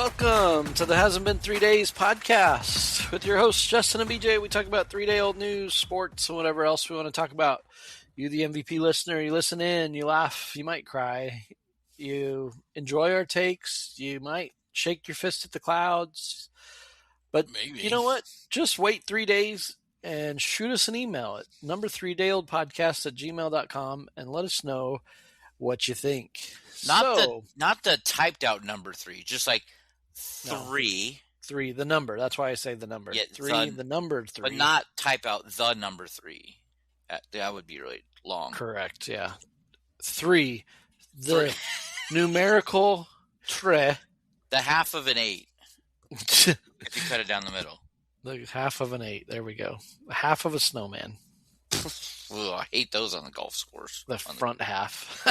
Welcome to the Hasn't Been 3 Days podcast with your hosts, Justin and BJ. We talk about 3-day-old news, sports, and whatever else we want to talk about. You, the MVP listener, you listen in, you laugh, you might cry, you enjoy our takes, you might shake your fist at the clouds. But maybe. You know what? Just wait 3 days and shoot us an email at number3dayoldpodcast@gmail.com and let us know what you think. Not the typed out number 3, just like 3. No, 3, the number. That's why I say the number. Yeah, 3, the number 3. But not type out the number 3. That would be really long. Correct, yeah. 3, the numerical 3. The half of an 8. If you cut it down the middle. The half of an 8. There we go. Half of a snowman. Ooh, I hate those on the golf course. The front half.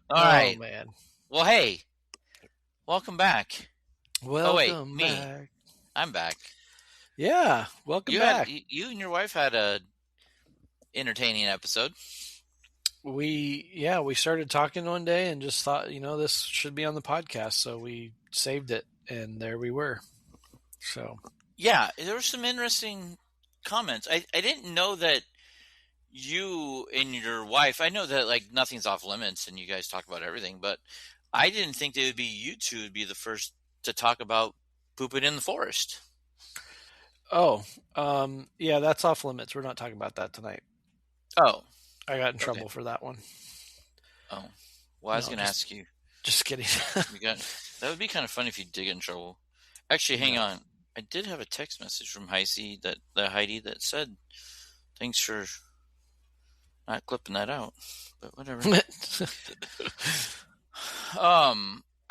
All right. Oh, man. Well, hey. Welcome back. Welcome back. I'm back. Yeah. Welcome back. You and your wife had a entertaining episode. We started talking one day and just thought, this should be on the podcast. So we saved it, and there we were. So. Yeah, there were some interesting comments. I didn't know that you and your wife, I know that nothing's off limits and you guys talk about everything, but I didn't think that it would be you two would be the first to talk about pooping in the forest. Oh, yeah, that's off limits. We're not talking about that tonight. Oh. I got in trouble for that one. Oh. Well, I was going to ask you. Just kidding. That would be kind of funny if you did get in trouble. Actually, hang on. I did have a text message from Heidi that said, "Thanks for not clipping that out," but whatever.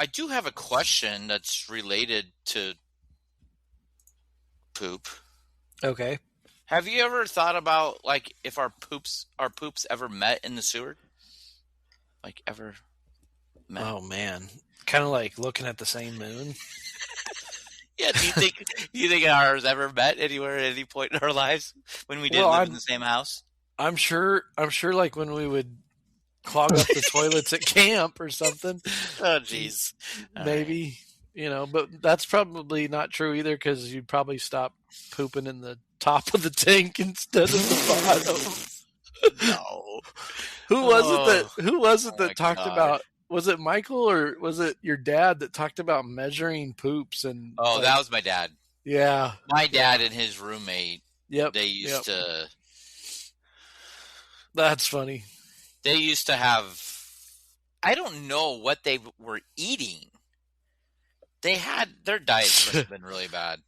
I do have a question that's related to poop. Okay. Have you ever thought about if our poops ever met in the sewer? Ever met? Oh man, kind of like looking at the same moon. Yeah, do you think ours ever met anywhere at any point in our lives when we didn't live in the same house? I'm sure like when we would clog up the toilets at camp or something. Oh jeez. Maybe, but that's probably not true either, because you'd probably stop pooping in the top of the tank instead of the bottom. No. Who was it that talked about? Was it Michael or was it your dad that talked about measuring poops? And that was my dad. Yeah. My dad and his roommate. Yep. They used to. That's funny. They used to have. I don't know what they were eating. Their diets must have been really bad.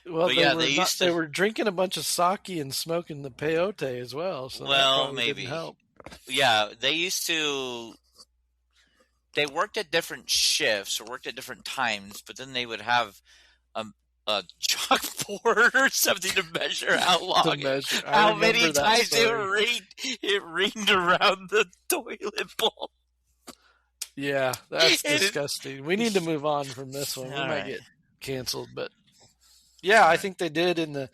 Well, they were drinking a bunch of sake and smoking the peyote as well. So that maybe didn't help. Yeah, they used to. They worked at different shifts or worked at different times, but then they would have a chalkboard or something to measure how long, how many times it ringed around the toilet bowl. Yeah, that's disgusting. We need to move on from this one. We might get canceled, but yeah, I think they did in the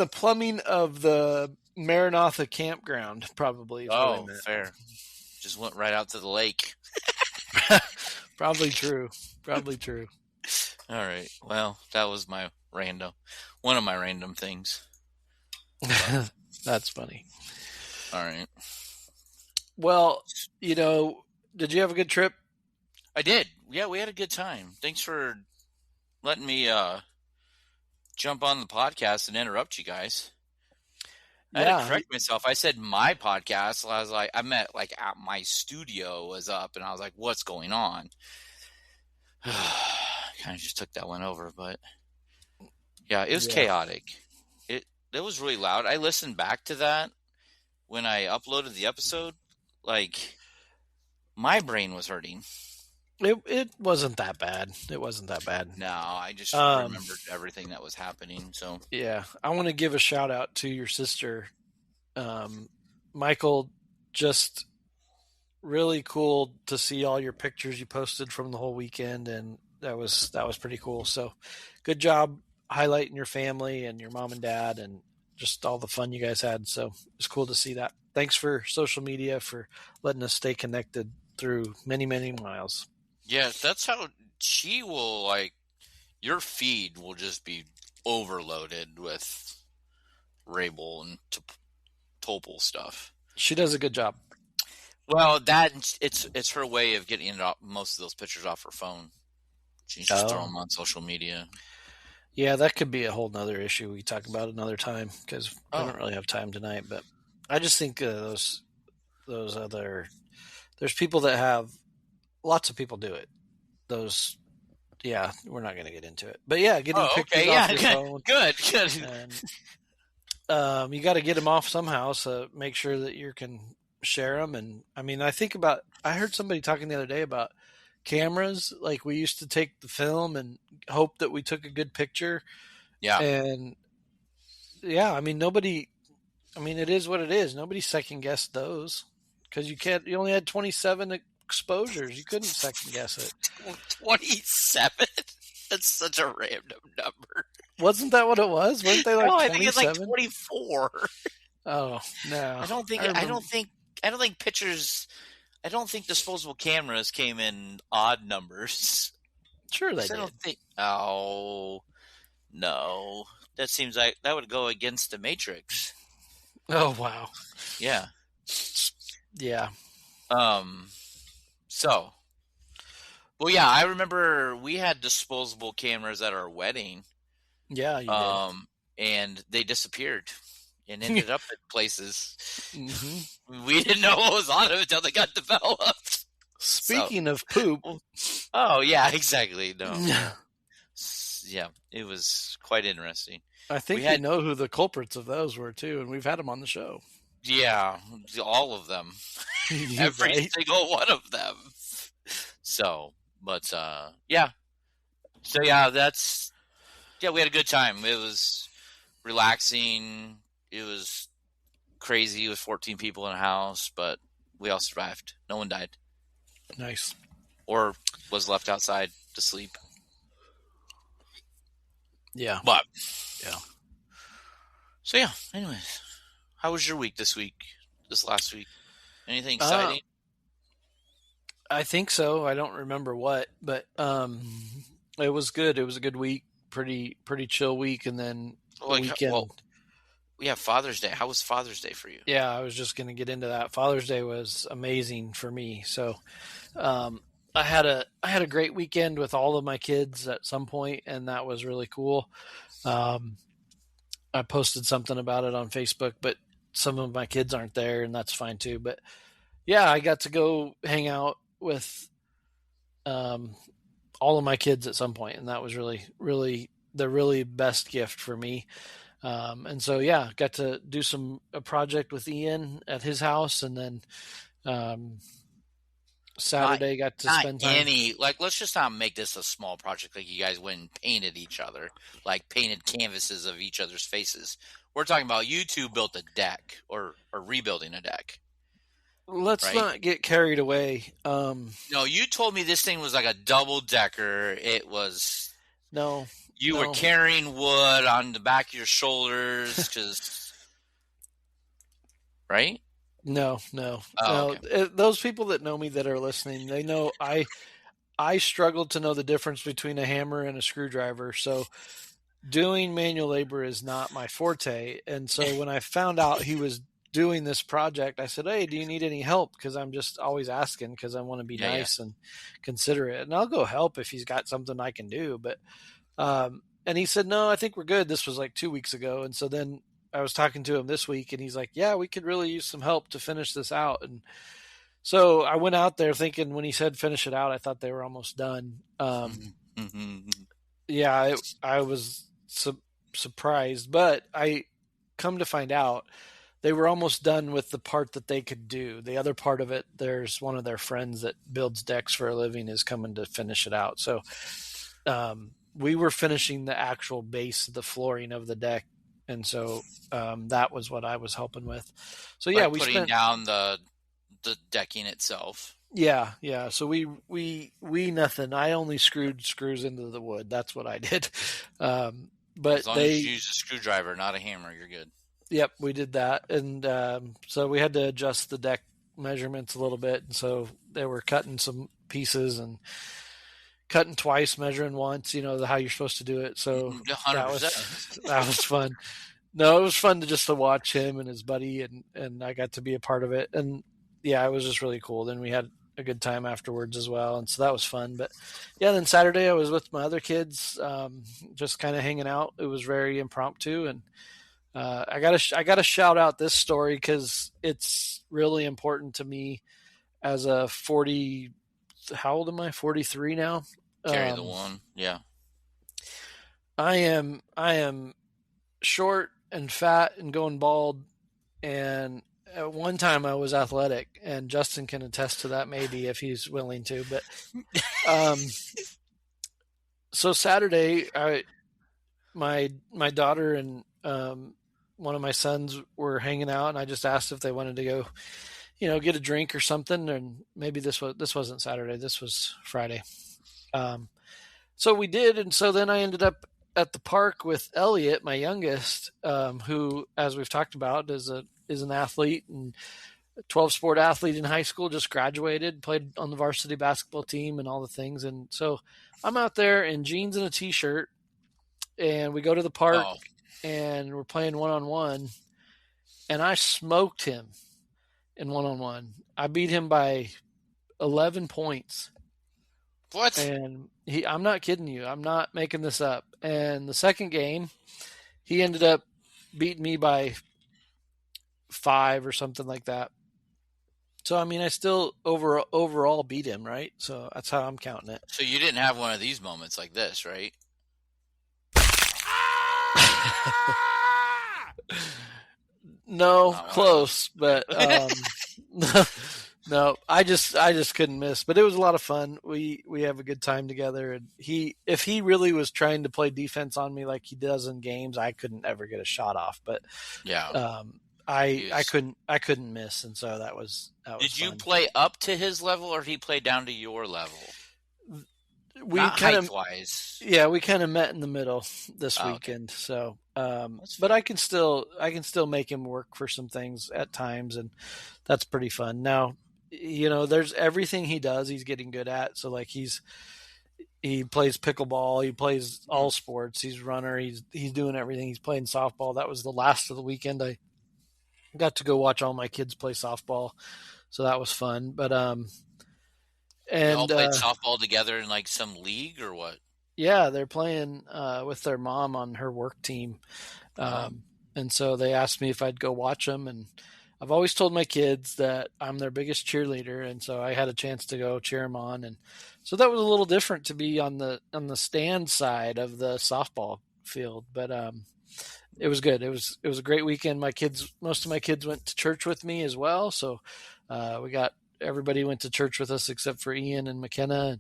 plumbing of the Maranatha campground, probably. Oh, fair. Just went right out to the lake. Probably true. All right. Well, that was one of my random things. That's funny. All right. Well, did you have a good trip? I did. Yeah, we had a good time. Thanks for letting me jump on the podcast and interrupt you guys. I had to correct myself. I said my podcast. I was like, I meant at my studio was up, and I was like, what's going on? Kind of just took that one over, but yeah, it was chaotic. It was really loud. I listened back to that when I uploaded the episode. My brain was hurting. It wasn't that bad. No, I just remembered everything that was happening. So yeah, I want to give a shout out to your sister, Michael. Just really cool to see all your pictures you posted from the whole weekend, and that was pretty cool. So good job highlighting your family and your mom and dad, and just all the fun you guys had. So it's cool to see that. Thanks for social media for letting us stay connected through many, many miles. Yeah, that's how she will, like, your feed will just be overloaded with Rabel and Topol stuff. She does a good job. Well, it's her way of getting most of those pictures off her phone. She's just throwing them on social media. Yeah, that could be a whole nother issue we talk about another time because we don't really have time tonight. But I just think those other there's people that have lots of people do it. Those, yeah, we're not going to get into it. But yeah, getting pictures off your phone. Good. And, you got to get them off somehow. So make sure that you can share them. And I mean, I heard somebody talking the other day about cameras. Like we used to take the film and hope that we took a good picture. Yeah. And yeah, I mean, it is what it is. Nobody second guessed those because you only had 27 exposures. You couldn't second guess it. 27? That's such a random number. Wasn't that what it was? Weren't they like 27? I think it's like 24. Oh, no. I don't think disposable cameras came in odd numbers. Sure they did. Oh, no. That seems like that would go against the Matrix. Oh, wow. Yeah. Yeah. So, well, yeah, I remember we had disposable cameras at our wedding. Yeah, you did. And they disappeared and ended up at places. Mm-hmm. We didn't know what was on them until they got developed. Speaking of poop. Oh, yeah, exactly. No. Yeah, it was quite interesting. I think you know who the culprits of those were, too, and we've had them on the show. Yeah, all of them. Every single one of them. So, but, yeah. So, yeah, we had a good time. It was relaxing. It was crazy with 14 people in a house, but we all survived. No one died. Nice. Or was left outside to sleep. Yeah. But, yeah. So, yeah, anyways. How was your week this last week? Anything exciting? I think so. I don't remember what, but it was good. It was a good week. Pretty chill week, and then weekend. Well, we have Father's Day. How was Father's Day for you? Yeah, I was just going to get into that. Father's Day was amazing for me. So, I had a great weekend with all of my kids at some point, and that was really cool. I posted something about it on Facebook, but some of my kids aren't there, and that's fine too. But yeah, I got to go hang out with all of my kids at some point, and that was really the really best gift for me. And so yeah, got to do a project with Ian at his house, and then Saturday got to spend time. Let's just not make this a small project. Like you guys went and painted each other, like painted canvases of each other's faces. We're talking about you two built a deck or rebuilding a deck. Let's not get carried away. No, you told me this thing was like a double decker. It was You were carrying wood on the back of your shoulders, because right? No. Okay. Those people that know me that are listening, they know I struggled to know the difference between a hammer and a screwdriver. So doing manual labor is not my forte. And so when I found out he was doing this project, I said, "Hey, do you need any help?" Because I'm just always asking because I want to be nice and considerate, and I'll go help if he's got something I can do. But and he said, "No, I think we're good." This was like 2 weeks ago, and so then I was talking to him this week, and he's like, "Yeah, we could really use some help to finish this out." And so I went out there thinking when he said finish it out, I thought they were almost done. Yeah, I was surprised, but I come to find out they were almost done with the part that they could do. The other part of it, there's one of their friends that builds decks for a living is coming to finish it out. So we were finishing the actual base, the flooring of the deck. And so that was what I was helping with. So yeah, we putting down the decking itself. Yeah. So we nothing. I only screwed screws into the wood. That's what I did. But as long as you use a screwdriver, not a hammer, you're good. Yep, we did that, and so we had to adjust the deck measurements a little bit, and so they were cutting some pieces and cutting twice, measuring once. How you're supposed to do it. So that 100%. was that was fun. No, it was fun to watch him and his buddy, and I got to be a part of it. And yeah, it was just really cool. Then we had a good time afterwards as well, and so that was fun. But yeah, then Saturday I was with my other kids, just kind of hanging out. It was very impromptu, and I gotta shout out this story because it's really important to me as a 40. How old am I? 43 now. Carry the one. Yeah. I am short and fat and going bald, and at one time I was athletic, and Justin can attest to that maybe if he's willing to. But um, so Saturday, my daughter and one of my sons were hanging out, and I just asked if they wanted to go, get a drink or something. And maybe this wasn't Saturday, this was Friday. So we did, and so then I ended up at the park with Elliot, my youngest, who, as we've talked about, is an athlete and a 12 sport athlete in high school, just graduated, played on the varsity basketball team and all the things. And so I'm out there in jeans and a t-shirt, and we go to the park and we're playing one-on-one, and I smoked him in one-on-one. I beat him by 11 points. What? And I'm not kidding you. I'm not making this up. And the second game, he ended up beating me by 5 or something like that. So, I mean, I still overall beat him, right? So that's how I'm counting it. So you didn't have one of these moments like this, right? No, close, but no, I just couldn't miss. But it was a lot of fun. We have a good time together, and if he really was trying to play defense on me like he does in games, I couldn't ever get a shot off. But yeah, I couldn't miss, and so that was Did you fun. play up to his level, or did he play down to your level? We Not kind of height-wise. Yeah, we kind of met in the middle this weekend. Okay. So, but I can still make him work for some things at times, and that's pretty fun. Now, there's everything he does, he's getting good at. So like he plays pickleball, he plays all sports, he's a runner, he's doing everything. He's playing softball. That was the last of the weekend. I got to go watch all my kids play softball, so that was fun. But they all played softball together in like some league or what? Yeah, they're playing with their mom on her work team. And so they asked me if I'd go watch them. And I've always told my kids that I'm their biggest cheerleader. And so I had a chance to go cheer them on. And so that was a little different to be on the stand side of the softball field. But it was good. It was a great weekend. Most of my kids went to church with me as well. So everybody went to church with us except for Ian and McKenna.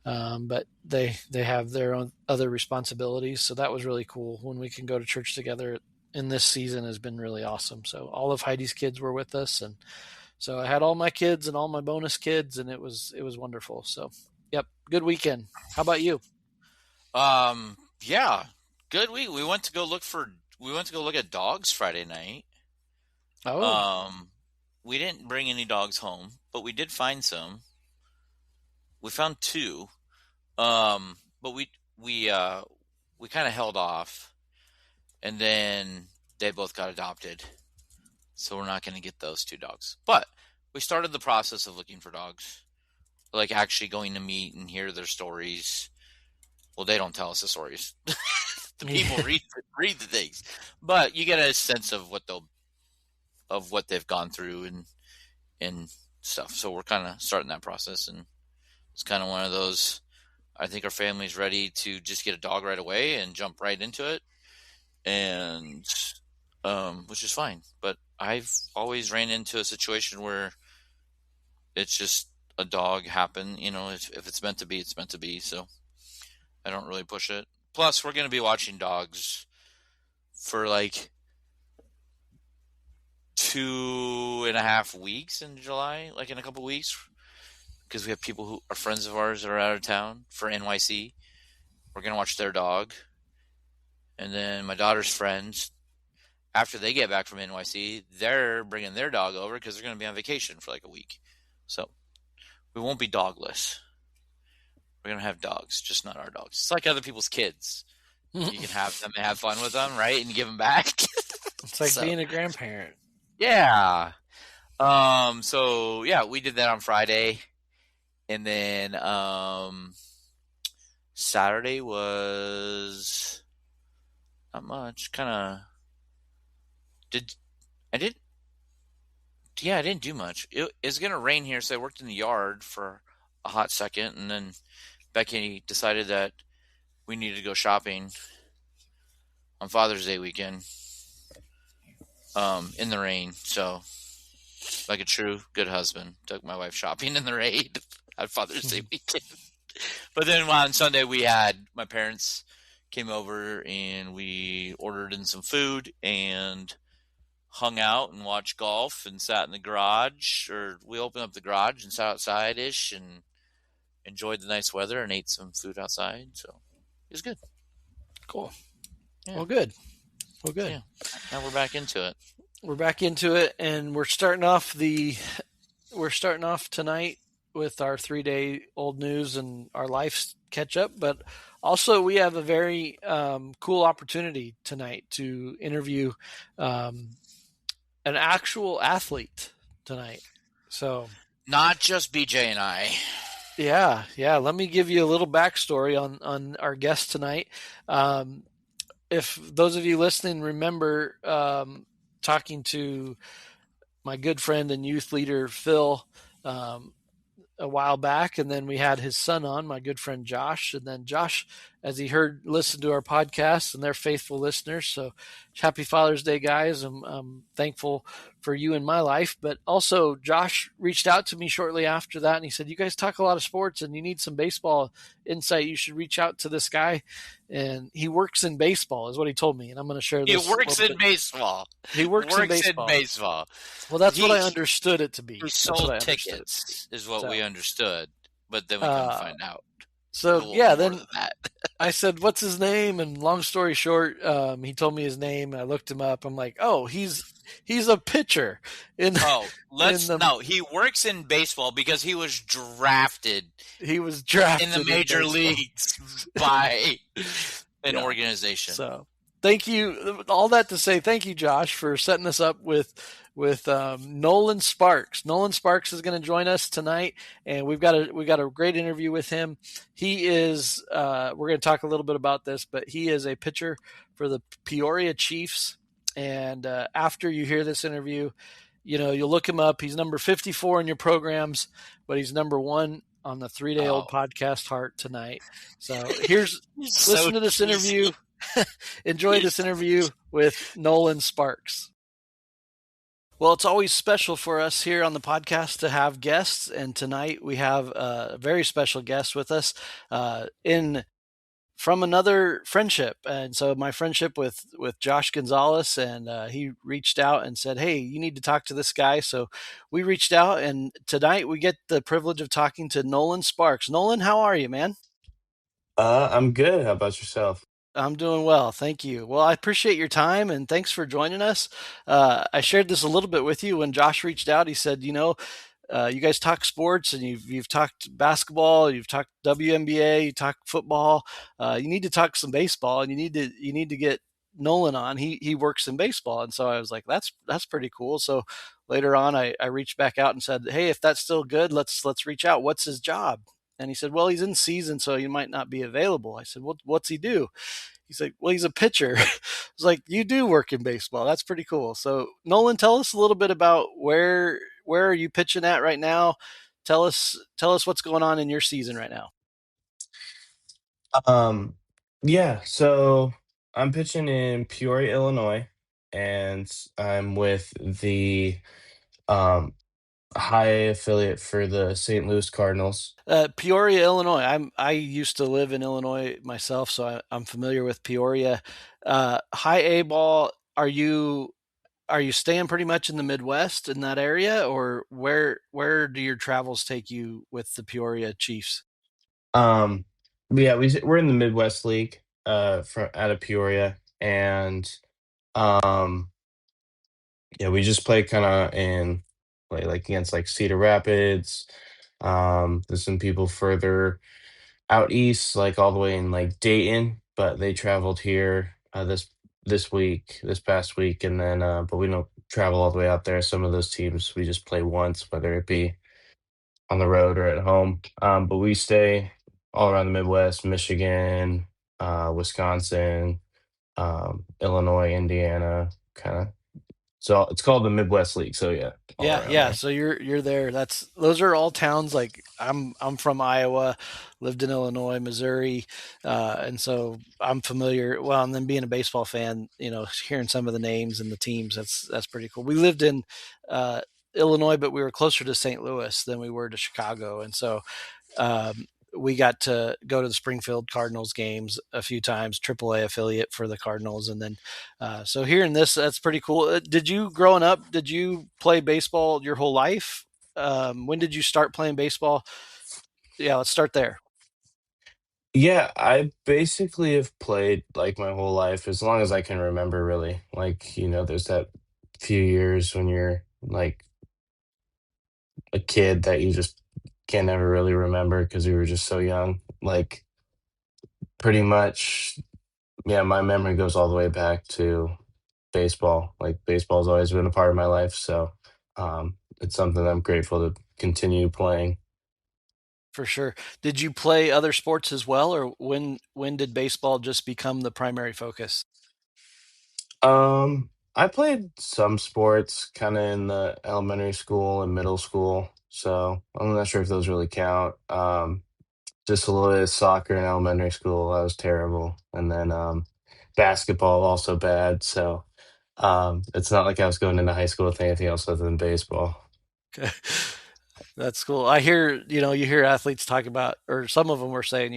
But they have their own other responsibilities. So that was really cool. When we can go to church together in this season has been really awesome. So all of Heidi's kids were with us. And so I had all my kids and all my bonus kids, and it was wonderful. So, yep. Good weekend. How about you? Yeah, good week. We went to go look at dogs Friday night. Oh. We didn't bring any dogs home, but we did find some. We found 2, but we kind of held off, and then they both got adopted, so we're not going to get those 2 dogs. But we started the process of looking for dogs, like actually going to meet and hear their stories. Well, they don't tell us the stories; the people read the things, but you get a sense of what they've gone through and stuff. So we're kind of starting that process, and it's kind of one of those, I think our family's ready to just get a dog right away and jump right into it, and which is fine. But I've always ran into a situation where it's just a dog happen. If it's meant to be, it's meant to be. So I don't really push it. Plus, we're going to be watching dogs for like 2.5 weeks in July, like in a couple weeks. Because we have people who are friends of ours that are out of town for NYC. We're going to watch their dog. And then my daughter's friends after they get back from NYC, they're bringing their dog over because they're going to be on vacation for like a week. So we won't be dogless. We're going to have dogs, just not our dogs. It's like other people's kids. You can have them and have fun with them, right? And give them back. It's like being a grandparent. Yeah. So yeah, we did that on Friday. And then Saturday was not much. Kind of did I did yeah, I didn't do much. It's gonna rain here, so I worked in the yard for a hot second, and then Becky decided that we needed to go shopping on Father's Day weekend. In the rain, so like a true good husband, took my wife shopping in the rain on Father's Day weekend. But then on Sunday we had my parents came over and we ordered in some food and hung out and watched golf and sat in the garage, or we opened up the garage and sat outside ish and enjoyed the nice weather and ate some food outside. So it was good. Cool. Yeah. Well, good. Yeah. Now we're back into it. We're back into it, and we're starting off tonight with our 3-day old news and our life catch up. But also, we have a very cool opportunity tonight to interview an actual athlete tonight. So not just BJ and I. Yeah. Let me give you a little backstory on our guest tonight. If those of you listening remember talking to my good friend and youth leader, Phil, a while back, and then we had his son on, my good friend Josh, and then Josh, as he listened to our podcast, and they're faithful listeners. So happy Father's Day, guys. I'm thankful for you in my life. But also Josh reached out to me shortly after that, and he said, you guys talk a lot of sports and you need some baseball insight. You should reach out to this guy. And he works in baseball is what he told me. And I'm going to share this. He works in baseball. He works in baseball. Well, that's what I understood it to be. He sold tickets is what we understood, but then we couldn't find out. So yeah, then I said, what's his name? And long story short, he told me his name, and I looked him up. I'm like, oh, he's a pitcher. He works in baseball because he was drafted. He was drafted in the major leagues by an organization. So thank you. All that to say, thank you, Josh, for setting us up with Nolan Sparks. Nolan Sparks is going to join us tonight, and we've got a great interview with him. He is we're going to talk a little bit about this, but he is a pitcher for the Peoria Chiefs. And after you hear this interview, you'll look him up. He's number 54 in your programs, but he's number 1 on the 3-day old podcast Heart tonight. So listen to this interview. Enjoy this interview with Nolan Sparks. Well, it's always special for us here on the podcast to have guests, and tonight we have a very special guest with us from another friendship. And so my friendship with Josh Gonzalez, and he reached out and said, hey, you need to talk to this guy. So we reached out, and tonight we get the privilege of talking to Nolan Sparks. Nolan, how are you, man? I'm good. How about yourself? I'm doing well. Thank you. Well, I appreciate your time, and thanks for joining us. I shared this a little bit with you when Josh reached out. He said, you guys talk sports, and you've talked basketball, you've talked WNBA, you talk football. You need to talk some baseball, and you need to get Nolan on. He works in baseball, and so I was like, that's pretty cool. So later on, I reached back out and said, hey, if that's still good, let's reach out. What's his job? And he said, well, he's in season, so he might not be available. I said, well, what's he do? He's like, well, he's a pitcher. I was like, you do work in baseball. That's pretty cool. So Nolan, tell us a little bit about where are you pitching at right now? Tell us what's going on in your season right now. Yeah, so I'm pitching in Peoria, Illinois, and I'm with the high A affiliate for the St. Louis Cardinals. Peoria, Illinois. I used to live in Illinois myself, so I'm familiar with Peoria. High A ball. Are you staying pretty much in the Midwest in that area, or where do your travels take you with the Peoria Chiefs? Yeah, we're in the Midwest League out of Peoria, and Yeah, we just play kind of in like against like Cedar Rapids. There's some people further out east, like all the way in like Dayton, but they traveled here this past week, and then but we don't travel all the way out there. Some of those teams we just play once, whether it be on the road or at home. But we stay all around the Midwest, Michigan, Wisconsin, Illinois, Indiana, kind of. So it's called the Midwest League. So yeah, all Yeah, around yeah. there. So you're there. Those are all towns. Like I'm from Iowa, lived in Illinois, Missouri, and so I'm familiar. Well, and then being a baseball fan, hearing some of the names and the teams, that's pretty cool. We lived in uh, Illinois, but we were closer to St. Louis than we were to Chicago, and so um, we got to go to the Springfield Cardinals games a few times, AAA affiliate for the Cardinals, and then so hearing this, that's pretty cool. Did you growing up? Did you play baseball your whole life? When did you start playing baseball? Yeah, let's start there. Yeah, I basically have played like my whole life as long as I can remember, really. Like, there's that few years when you're like a kid that you just can never really remember because you were just so young. Like, pretty much, yeah, my memory goes all the way back to baseball. Like, baseball's always been a part of my life. So, it's something I'm grateful to continue playing. For sure. Did you play other sports as well, or when did baseball just become the primary focus? I played some sports kind of in the elementary school and middle school, so I'm not sure if those really count. Just a little bit of soccer in elementary school, I was terrible, and then basketball also bad. So it's not like I was going into high school with anything else other than baseball. That's cool. I hear, you hear athletes talk about, or some of them were saying,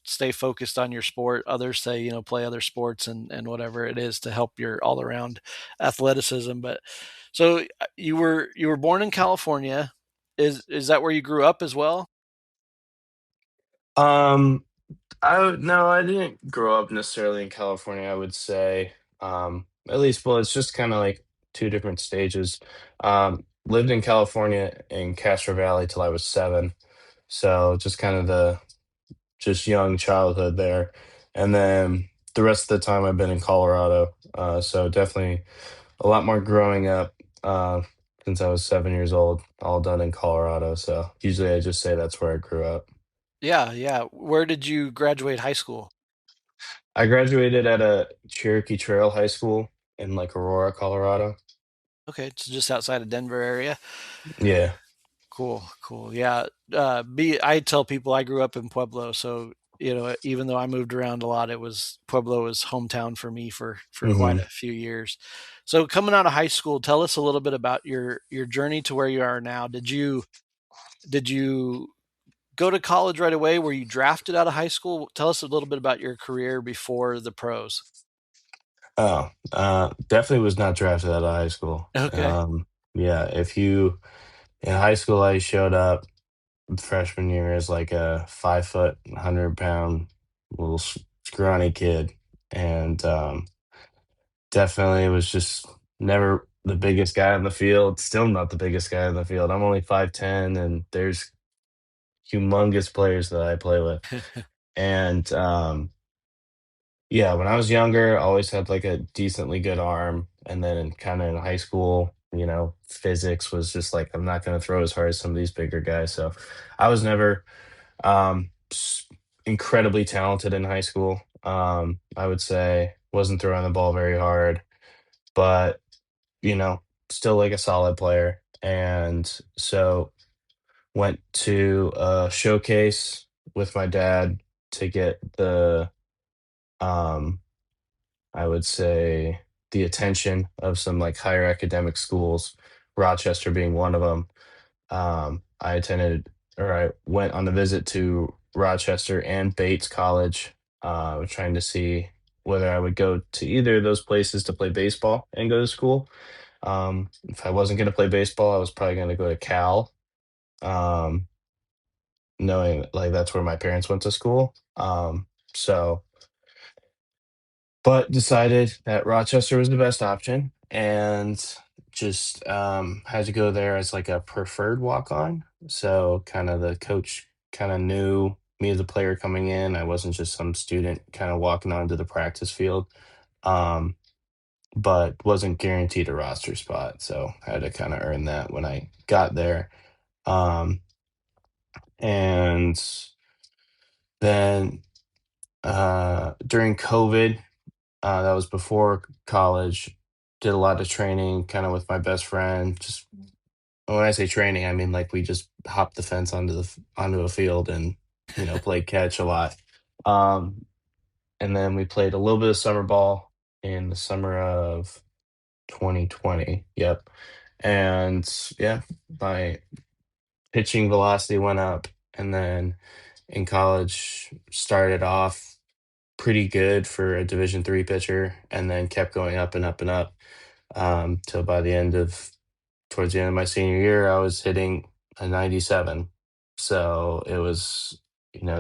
stay focused on your sport. Others say, play other sports and whatever it is to help your all around athleticism. But so you were born in California. Is that where you grew up as well? Um, no, I didn't grow up necessarily in California, I would say. At least, well, it's just kind of like two different stages. Lived in California in Castro Valley till I was 7. So just kind of the just young childhood there. And then the rest of the time I've been in Colorado. So definitely a lot more growing up since I was 7 years old, all done in Colorado. So usually I just say that's where I grew up. Yeah, yeah. Where did you graduate high school? I graduated at a Cherokee Trail High School in like Aurora, Colorado. Okay, it's just outside of Denver area. Yeah. Cool, cool. Yeah. I tell people I grew up in Pueblo, so even though I moved around a lot, Pueblo was hometown for me for quite hmm a few years. So coming out of high school, tell us a little bit about your journey to where you are now. Did you go to college right away? Were you drafted out of high school? Tell us a little bit about your career before the pros. Oh, definitely was not drafted out of high school. Okay. Yeah, if you in high school, I showed up freshman year as like a 5 foot, 100 pound little scrawny kid, and definitely was just never the biggest guy on the field. Still not the biggest guy on the field. I'm only 5'10", and there's humongous players that I play with. And yeah, when I was younger, I always had like a decently good arm, and then kind of in high school, physics was just like I'm not going to throw as hard as some of these bigger guys. So I was never Um, s- incredibly talented in high school. I would say wasn't throwing the ball very hard, but still like a solid player. And so went to a showcase with my dad to get um, I would say the attention of some like higher academic schools, Rochester being one of them. I attended or I went on a visit to Rochester and Bates College, trying to see whether I would go to either of those places to play baseball and go to school. If I wasn't going to play baseball, I was probably going to go to Cal, um, knowing like that's where my parents went to school. So, but decided that Rochester was the best option. And just had to go there as like a preferred walk on. So kind of the coach kind of knew me as a player coming in. I wasn't just some student kind of walking onto the practice field. Um, but wasn't guaranteed a roster spot. So had to kind of earn that when I got there. Um, and then during COVID, that was before college, did a lot of training kind of with my best friend. Just when I say training, I mean like we just hopped the fence onto a field and played catch a lot. Um, and then we played a little bit of summer ball in the summer of 2020. Yep. And yeah, my pitching velocity went up. And then in college, started off pretty good for a Division III pitcher, and then kept going up and up and up. Till by the end of towards the end of my senior year, I was hitting a 97. So it was,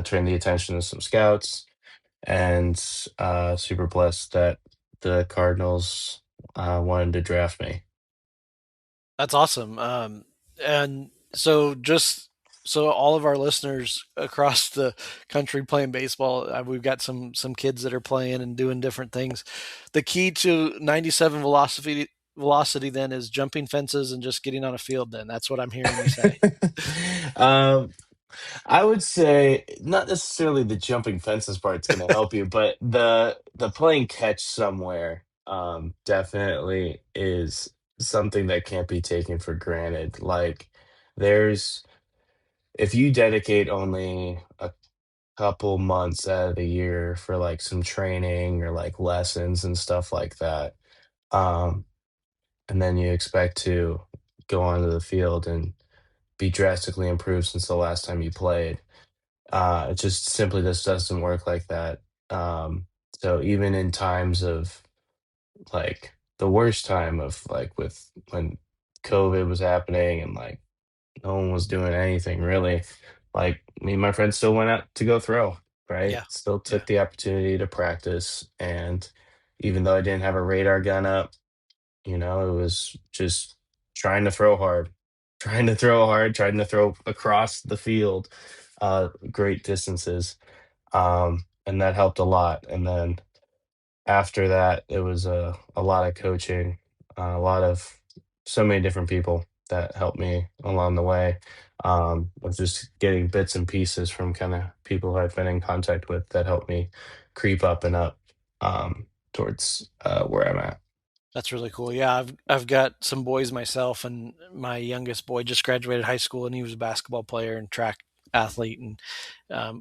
turned the attention of some scouts, and super blessed that the Cardinals wanted to draft me. That's awesome. And so just so all of our listeners across the country playing baseball, we've got some kids that are playing and doing different things. The key to 97 velocity then is jumping fences and just getting on a field. Then that's what I'm hearing you say. um, I would say not necessarily the jumping fences part's going to help you, but the playing catch somewhere definitely is something that can't be taken for granted. Like there's if you dedicate only a couple months out of the year for like some training or like lessons and stuff like that, um, and then you expect to go onto the field and be drastically improved since the last time you played. It just simply just doesn't work like that. So even in times of like the worst time of like with when COVID was happening and like no one was doing anything really, like me and my friends still went out to go throw, right? Yeah, Still yeah, took the opportunity to practice. And even though I didn't have a radar gun up, it was just trying to throw hard, trying to throw across the field, great distances. And that helped a lot. And then after that, it was a lot of coaching, a lot of so many different people that helped me along the way. Of just getting bits and pieces from kind of people who I've been in contact with that helped me creep up and up towards where I'm at. that's really cool. Yeah, I've got some boys myself, and my youngest boy just graduated high school, and he was a basketball player and track athlete, and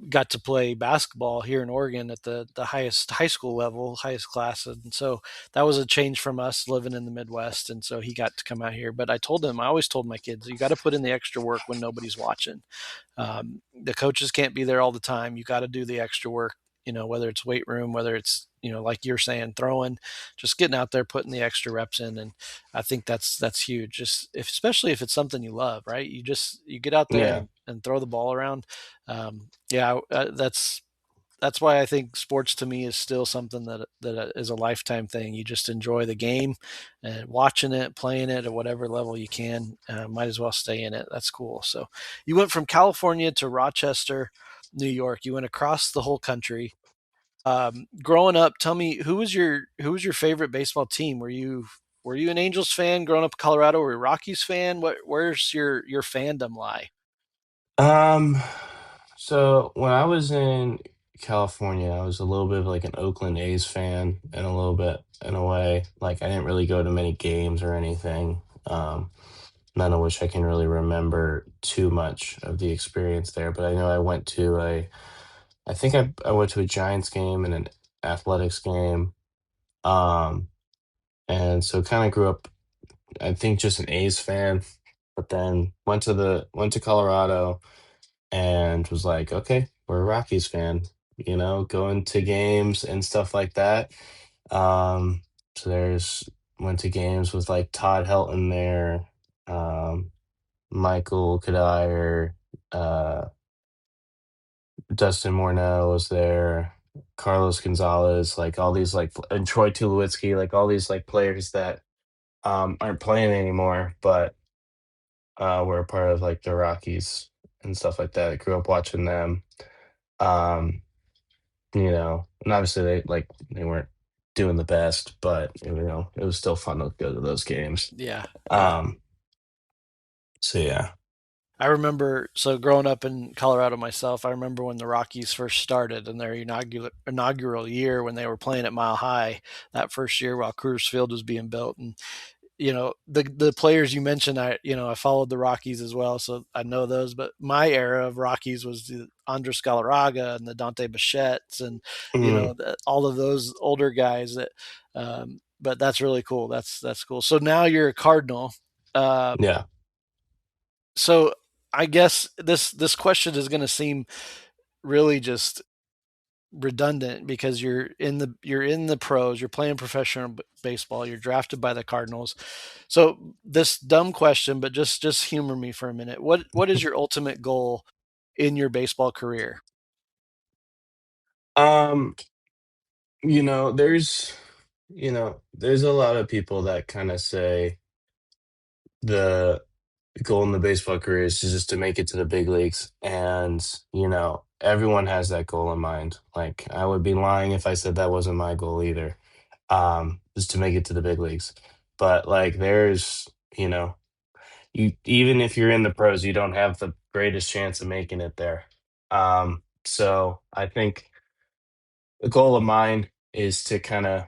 got to play basketball here in Oregon at the highest high school level, highest class, and so that was a change from us living in the Midwest, and so he got to come out here. But I always told my kids, you got to put in the extra work when nobody's watching. The coaches can't be there all the time. You got to do the extra work, whether it's weight room, whether it's, like you're saying, throwing, just getting out there, putting the extra reps in. And I think that's huge. Just especially if it's something you love, right? You get out there Yeah. and throw the ball around. Yeah, that's why I think sports to me is still something that is a lifetime thing. You just enjoy the game and watching it, playing it at whatever level you can. Might as well stay in it. That's cool. So you went from California to Rochester, New York. You went across the whole country. Growing up, tell me who was your favorite baseball team? Were you an Angels fan growing up in Colorado? Were you a Rockies fan? Where's your fandom lie? Um, so when I was in California, I was a little bit of like an Oakland A's fan and a little bit in a way. Like I didn't really go to many games or anything. None of which I can really remember too much of the experience there. But I know I think I went to a Giants game and an Athletics game. Um, and so kind of grew up, I think just an A's fan, but then went to Colorado and was like, okay, we're a Rockies fan, going to games and stuff like that. Um, so went to games with like Todd Helton there, um, Michael Kadire, uh, Dustin Morneau was there, Carlos Gonzalez, like all these like, and Troy Tulowitzki, like all these like players that aren't playing anymore, but were a part of like the Rockies and stuff like that. I grew up watching them. Um, and obviously they weren't doing the best, but it was still fun to go to those games. Yeah, yeah. Um, so yeah. I remember, so growing up in Colorado myself, I remember when the Rockies first started in their inaugural year when they were playing at Mile High that first year while Coors Field was being built. And the players you mentioned, I followed the Rockies as well, so I know those. But my era of Rockies was the Andres Galarraga and the Dante Bichettes, and Mhm. all of those older guys. That, but that's really cool. That's cool. So now you're a Cardinal. Uh, Yeah. so I guess this question is going to seem really just redundant because you're in the pros, you're playing professional baseball, you're drafted by the Cardinals. So this dumb question, but just humor me for a minute. What is your ultimate goal in your baseball career? Um, there's there's a lot of people that kind of say the goal in the baseball career is just to make it to the big leagues. And, everyone has that goal in mind. Like, I would be lying if I said that wasn't my goal either, is to make it to the big leagues. But, like, even if you're in the pros, you don't have the greatest chance of making it there. So I think the goal of mine is to kind of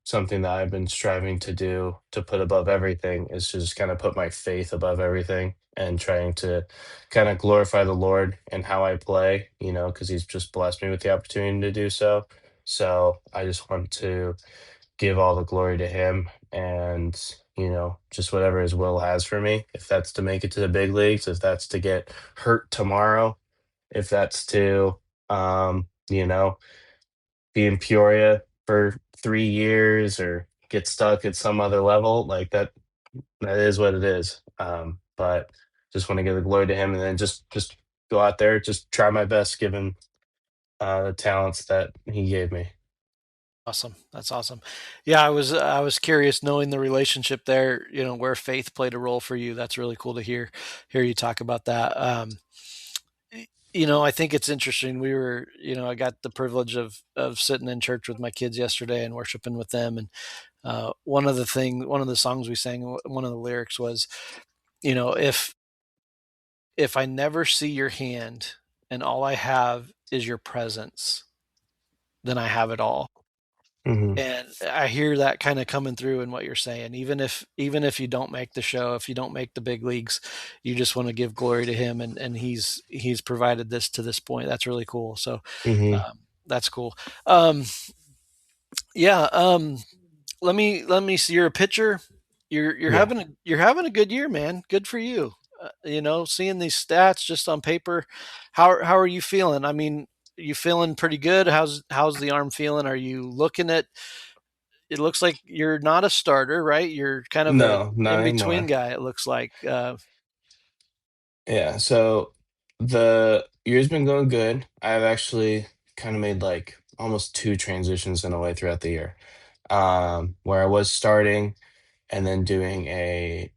something that I've been striving to do to put above everything is to just kind of put my faith above everything and trying to kind of glorify the Lord and how I play, because He's just blessed me with the opportunity to do so. So I just want to give all the glory to Him and, just whatever His will has for me. If that's to make it to the big leagues, if that's to get hurt tomorrow, if that's to, um, you know, be in Peoria for 3 years or get stuck at some other level, like that is what it is. But just want to give the glory to him and then just go out there, just try my best given the talents that he gave me. Awesome. That's awesome. Yeah, I was curious knowing the relationship there, where faith played a role for you. That's really cool to hear you talk about that. I think it's interesting. I got the privilege of sitting in church with my kids yesterday and worshiping with them. And one of the songs we sang, one of the lyrics was, if I never see your hand and all I have is your presence, then I have it all. Hmm. And I hear that kind of coming through in what you're saying. Even if you don't make the show, if you don't make the big leagues, you just want to give glory to him, and he's provided this to this point. That's really cool. So Hmm. that's cool. Um, yeah. Let me see. You're a pitcher. You're Yeah. having a good year, man. Good for you. Seeing these stats just on paper, how are you feeling? I mean, you feeling pretty good? How's the arm feeling? Are you looking at? It looks like you're not a starter, right? You're kind of a No, not in between anymore. guy. It looks like. Yeah. So the year's been going good. I've actually kind of made like almost two transitions in a way throughout the year. Where I was starting and then doing a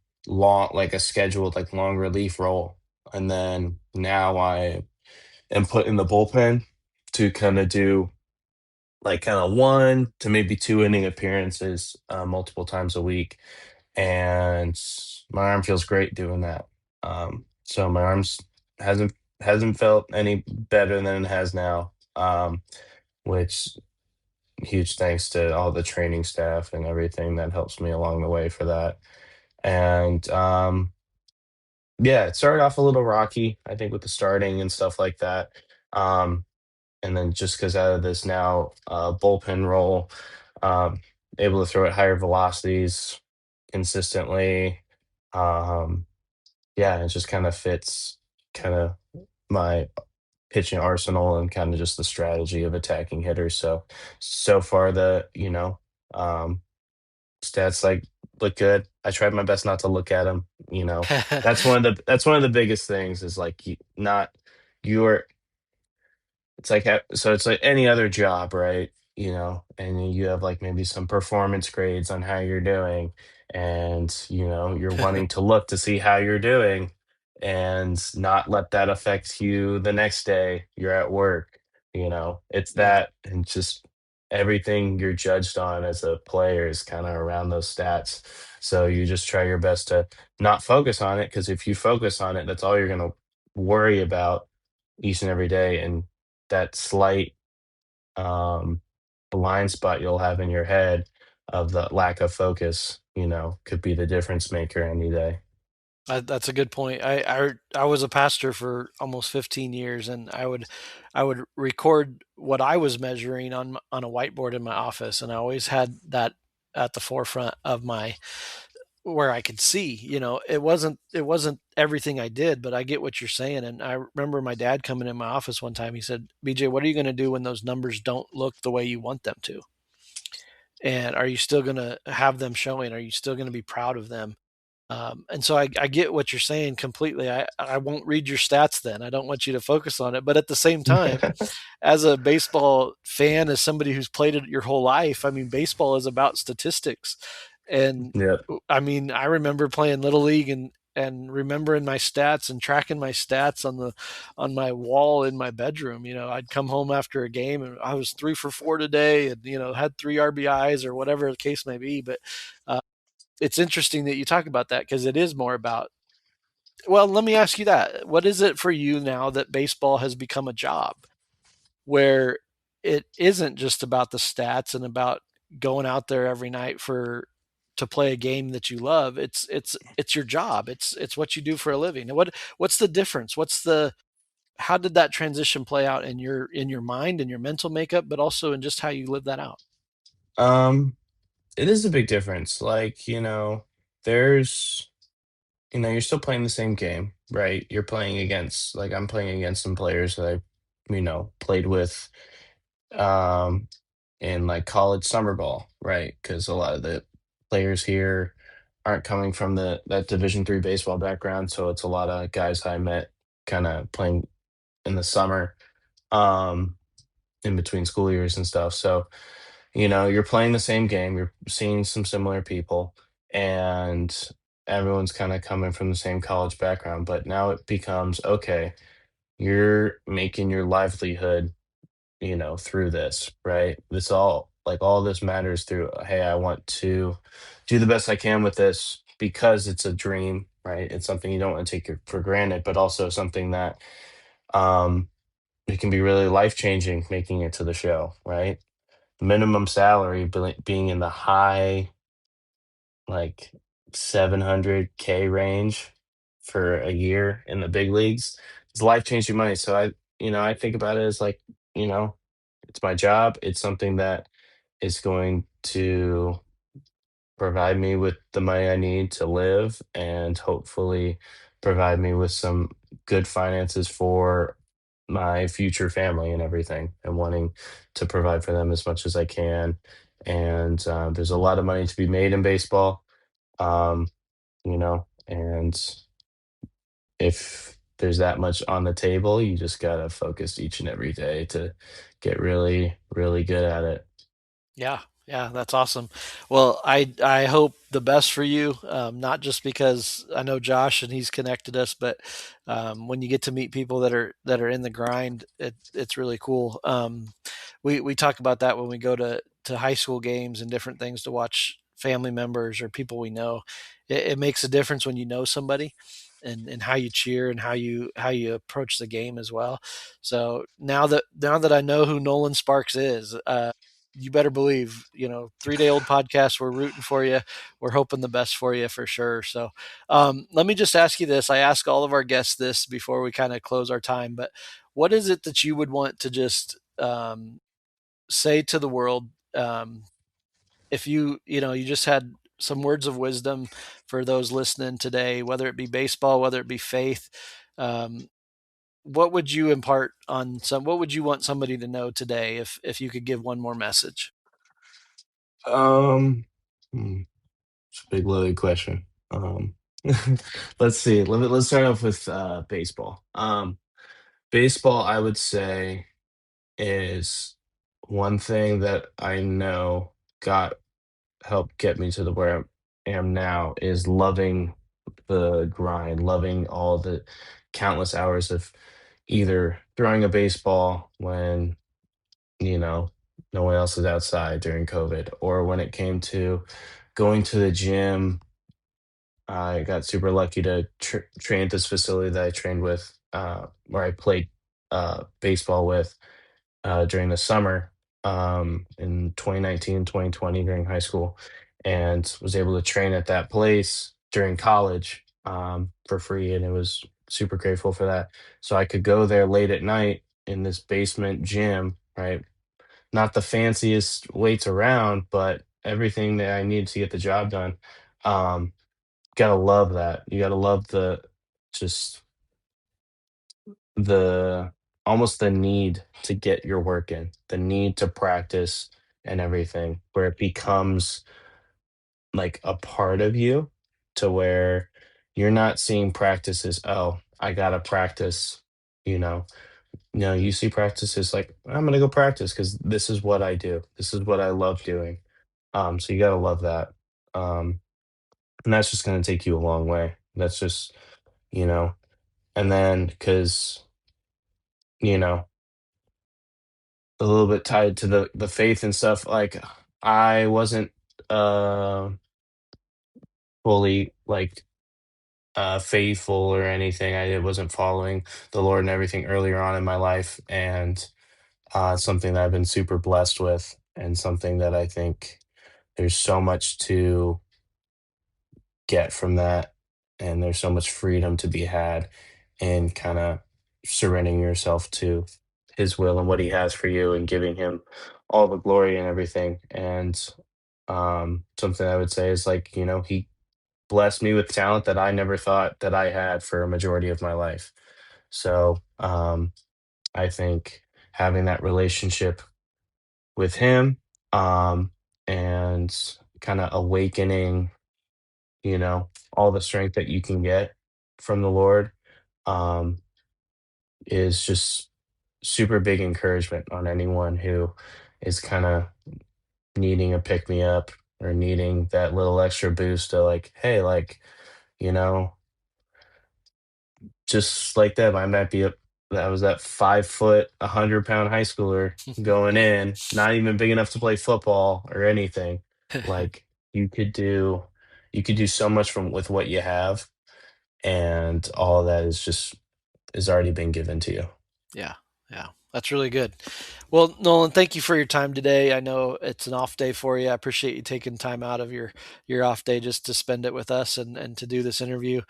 scheduled, like long relief role. And then now I am put in the bullpen to kind of do like kind of 1 to maybe 2 inning appearances multiple times a week. And my arm feels great doing that. So my arms hasn't hasn't felt any better than it has now. Which huge thanks to all the training staff and everything that helps me along the way for that. And yeah, it started off a little rocky, I think, with the starting and stuff like that. Um, and then just because out of this now bullpen role, um, able to throw at higher velocities consistently. Um, yeah, it just kind of fits kind of my pitching arsenal and kind of just the strategy of attacking hitters. So far um, stats look good. I tried my best not to look at them. That's one of the biggest things is like not you're. It's like so it's like any other job, right? and you have like maybe some performance grades on how you're doing, and you're wanting to look to see how you're doing and not let that affect you the next day you're at work. It's Yeah. that, and just everything you're judged on as a player is kind of around those stats. So you just try your best to not focus on it, because if you focus on it, that's all you're going to worry about each and every day. And that slight um, blind spot you'll have in your head of the lack of focus, could be the difference maker any day. That's a good point. I was a pastor for almost 15 years, and I would record what I was measuring on a whiteboard in my office, and I always had that at the forefront of my where I could see. It wasn't everything I did, but I get what you're saying. And I remember my dad coming in my office one time. He said, "BJ, what are you going to do when those numbers don't look the way you want them to? And are you still going to have them showing? Are you still going to be proud of them?" And so I get what you're saying completely. I won't read your stats then. I don't want you to focus on it. But at the same time, as a baseball fan, as somebody who's played it your whole life, I mean, baseball is about statistics. And Yep. I mean, I remember playing little league and remembering my stats and tracking my stats on my wall in my bedroom. I'd come home after a game and I was 3 for 4 today, and had 3 RBIs or whatever the case may be. But uh, it's interesting that you talk about that, because it is more about, well, let me ask you that. What is it for you now that baseball has become a job, where it isn't just about the stats and about going out there every night for to play a game that you love? It's your job. It's what you do for a living. What's the difference? How did that transition play out in your mind and your mental makeup, but also in just how you live that out? um it is a big difference. Like, there's you're still playing the same game, right? You're playing against, like, I'm playing against some players that I played with um in like college summer ball, right? Because a lot of the players here aren't coming from that Division 3 baseball background, so it's a lot of guys I met kind of playing in the summer, um, in between school years and stuff. So you're playing the same game, you're seeing some similar people, and everyone's kind of coming from the same college background. But now it becomes, okay, you're making your livelihood through this, right? All this matters through, hey, I want to do the best I can with this because it's a dream, right? It's something you don't want to take for granted, but also something that um it can be really life changing making it to the show, right? Minimum salary being in the high, like, 700K range for a year in the big leagues. It's life changing money. So I think about it as like, you know, it's my job. It's something that is going to provide me with the money I need to live, and hopefully provide me with some good finances for my future family and everything, and wanting to provide for them as much as I can. And there's a lot of money to be made in baseball, and if there's that much on the table, you just gotta focus each and every day to get really, really good at it. Yeah, yeah, that's awesome. Well, I hope the best for you. Not just because I know Josh and he's connected us, but when you get to meet people that are in the grind, it's really cool. We talk about that when we go to high school games and different things to watch family members or people we know. It makes a difference when you know somebody, and how you cheer and how you approach the game as well. So now that I know who Nolan Sparks is, you better believe, 3 day old podcast. We're rooting for you. We're hoping the best for you for sure. So, let me just ask you this. I ask all of our guests this before we kind of close our time, but what is it that you would want to just say to the world? If you just had some words of wisdom for those listening today, whether it be baseball, whether it be faith, um, what would you impart on what would you want somebody to know today if you could give one more message? Um, hmm, it's a big loaded question. Let's see. Let's start off with baseball. Baseball, I would say, is one thing that I know got helped get me to the where I am now is loving the grind, loving all the countless hours of either throwing a baseball when, you know, no one else is outside during COVID, or when it came to going to the gym. I got super lucky to train at this facility that I trained with, where I played baseball with during the summer in 2019, 2020 during high school, and was able to train at that place during college for free. And it was super grateful for that. So I could go there late at night in this basement gym, right? Not the fanciest weights around, but everything that I needed to get the job done. Um, Gotta love that. You gotta love just the almost the need to get your work in, the need to practice and everything, where it becomes like a part of you to where you're not seeing practice as, oh, I gotta practice, you know. No, you see practice as like, I'm gonna go practice because this is what I do. This is what I love doing. So you gotta love that. Um, and that's just gonna take you a long way. That's just, you know, and then because, you know, a little bit tied to the faith and stuff, like, I wasn't, uh, fully, like, faithful or anything. I wasn't following the Lord and everything earlier on in my life, and, something that I've been super blessed with, and something that I think there's so much to get from that, and there's so much freedom to be had in kinda surrendering yourself to his will and what he has for you and giving him all the glory and everything. And something I would say is like, he blessed me with talent that I never thought that I had for a majority of my life. So I think having that relationship with him, and kind of awakening, all the strength that you can get from the Lord, um, is just super big encouragement on anyone who is kind of needing a pick me up or needing that little extra boost to like, hey, like, you know, just like them, I might be that was that 5 foot, 100 pound high schooler going in, not even big enough to play football or anything. Like you could do, you could do so much from with what you have, and all of that is already been given to you. Yeah, yeah, that's really good. Well, Nolan, thank you for your time today. I know it's an off day for you. I appreciate you taking time out of your off day just to spend it with us and to do this interview.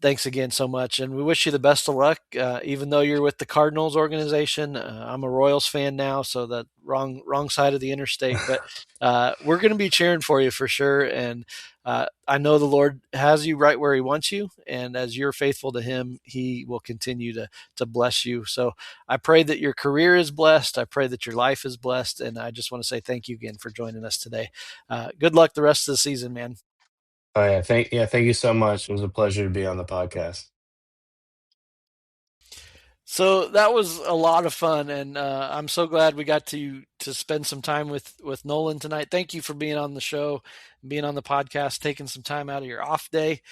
Thanks again so much, and we wish you the best of luck. Even though you're with the Cardinals organization, I'm a Royals fan now, so that wrong side of the interstate. But we're going to be cheering for you for sure, and I know the Lord has you right where He wants you, and as you're faithful to Him, He will continue to bless you. So I pray that your career is blessed. I pray that your life is blessed, and I just want to say thank you again for joining us today. Good luck the rest of the season, man. Oh yeah, thank you so much. It was a pleasure to be on the podcast. So that was a lot of fun, and I'm so glad we got to spend some time with Nolan tonight. Thank you for being on the show, being on the podcast, taking some time out of your off day.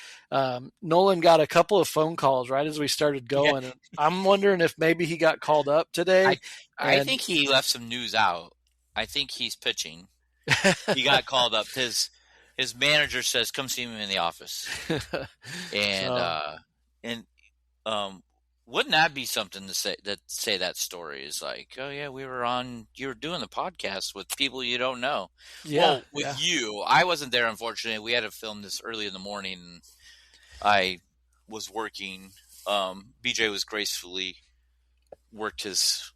Nolan got a couple of phone calls right as we started Yeah, going, and I'm wondering if maybe he got called up I today. I And think he left some news out. I think he's pitching. He got called up. His manager says, "Come see me in the office." And so and um, wouldn't that be something to say that story is like, oh yeah, you were doing the podcast with people you don't know. yeah, Well, with yeah. you, I wasn't there, unfortunately. We had to film this early in the morning, and I was working. BJ was gracefully worked his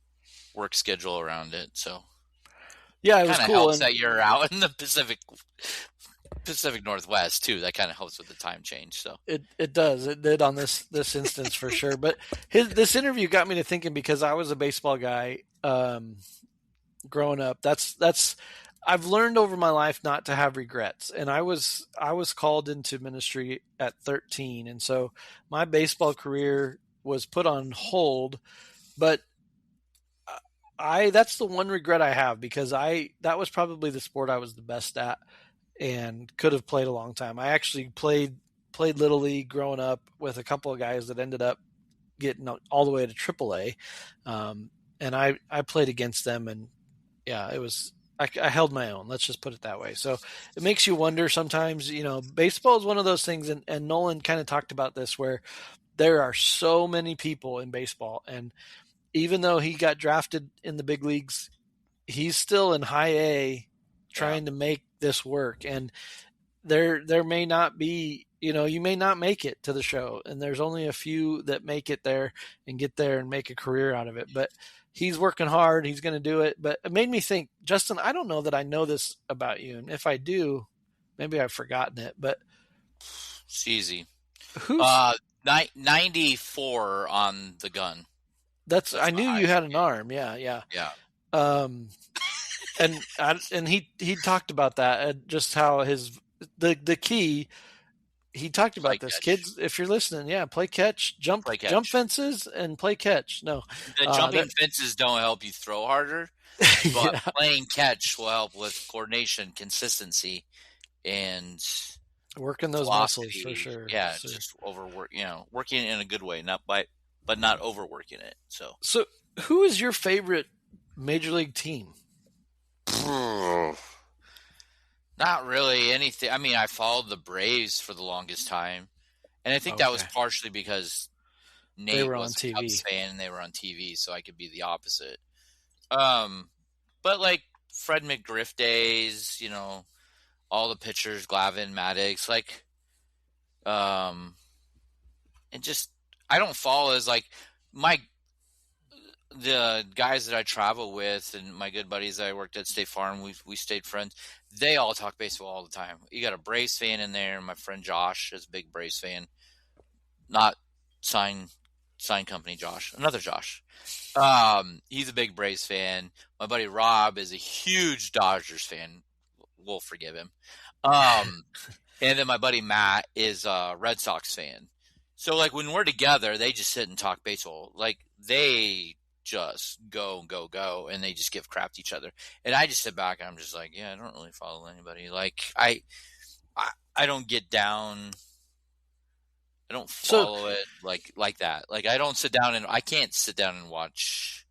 work schedule around it, so Yeah, it was kind of cool, helps and that you're out in the Pacific Northwest too. That kind of helps with the time change. So it does. It did on this instance for sure. But this interview got me to thinking because I was a baseball guy growing up. That's I've learned over my life not to have regrets. And I was called into ministry at 13, and so my baseball career was put on hold. But That's the one regret I have, because that was probably the sport I was the best at and could have played a long time. I actually played Little League growing up with a couple of guys that ended up getting all the way to AAA. And I played against them, and yeah, it was, I held my own. Let's just put it that way. So it makes you wonder sometimes, baseball is one of those things. And Nolan kind of talked about this, where there are so many people in baseball. And even though he got drafted in the big leagues, he's still in high A trying to make this work. And there may not be, you may not make it to the show, and there's only a few that make it there and get there and make a career out of it. But he's working hard. He's going to do it. But it made me think, Justin, I don't know that I know this about you. And if I do, maybe I've forgotten it, but It's easy. who's 94 on the gun. that's I knew you had an arm. Yeah. Yeah. And he talked about that, just how the key. He talked about Play this. catch. Kids, if you're listening, play catch, jump fences, and play catch. No, The jumping fences don't help you throw harder, but playing catch will help with coordination, consistency, and working those velocity. muscles for sure. Yeah, just overwork. Working in a good way, but not overworking it. So who is your favorite major league team? Not really anything. I mean, I followed the Braves for the longest time, and I think that was partially because Nate was a Cubs fan and they were on TV, so I could be the opposite. But like Fred McGriff days, all the pitchers, Glavine, Maddox, and just I don't follow as like the guys that I travel with and my good buddies that I worked at State Farm, we stayed friends. They all talk baseball all the time. You got a Braves fan in there. My friend Josh is a big Braves fan. Not sign company Josh, another Josh. He's a big Braves fan. My buddy Rob is a huge Dodgers fan. We'll forgive him. And then my buddy Matt is a Red Sox fan. So like when we're together, they just sit and talk baseball. Like they just go, and they just give crap to each other. And I just sit back and I'm just like, I don't really follow anybody. Like I don't get down. I don't follow it like that. Like I don't sit down I can't sit down and watch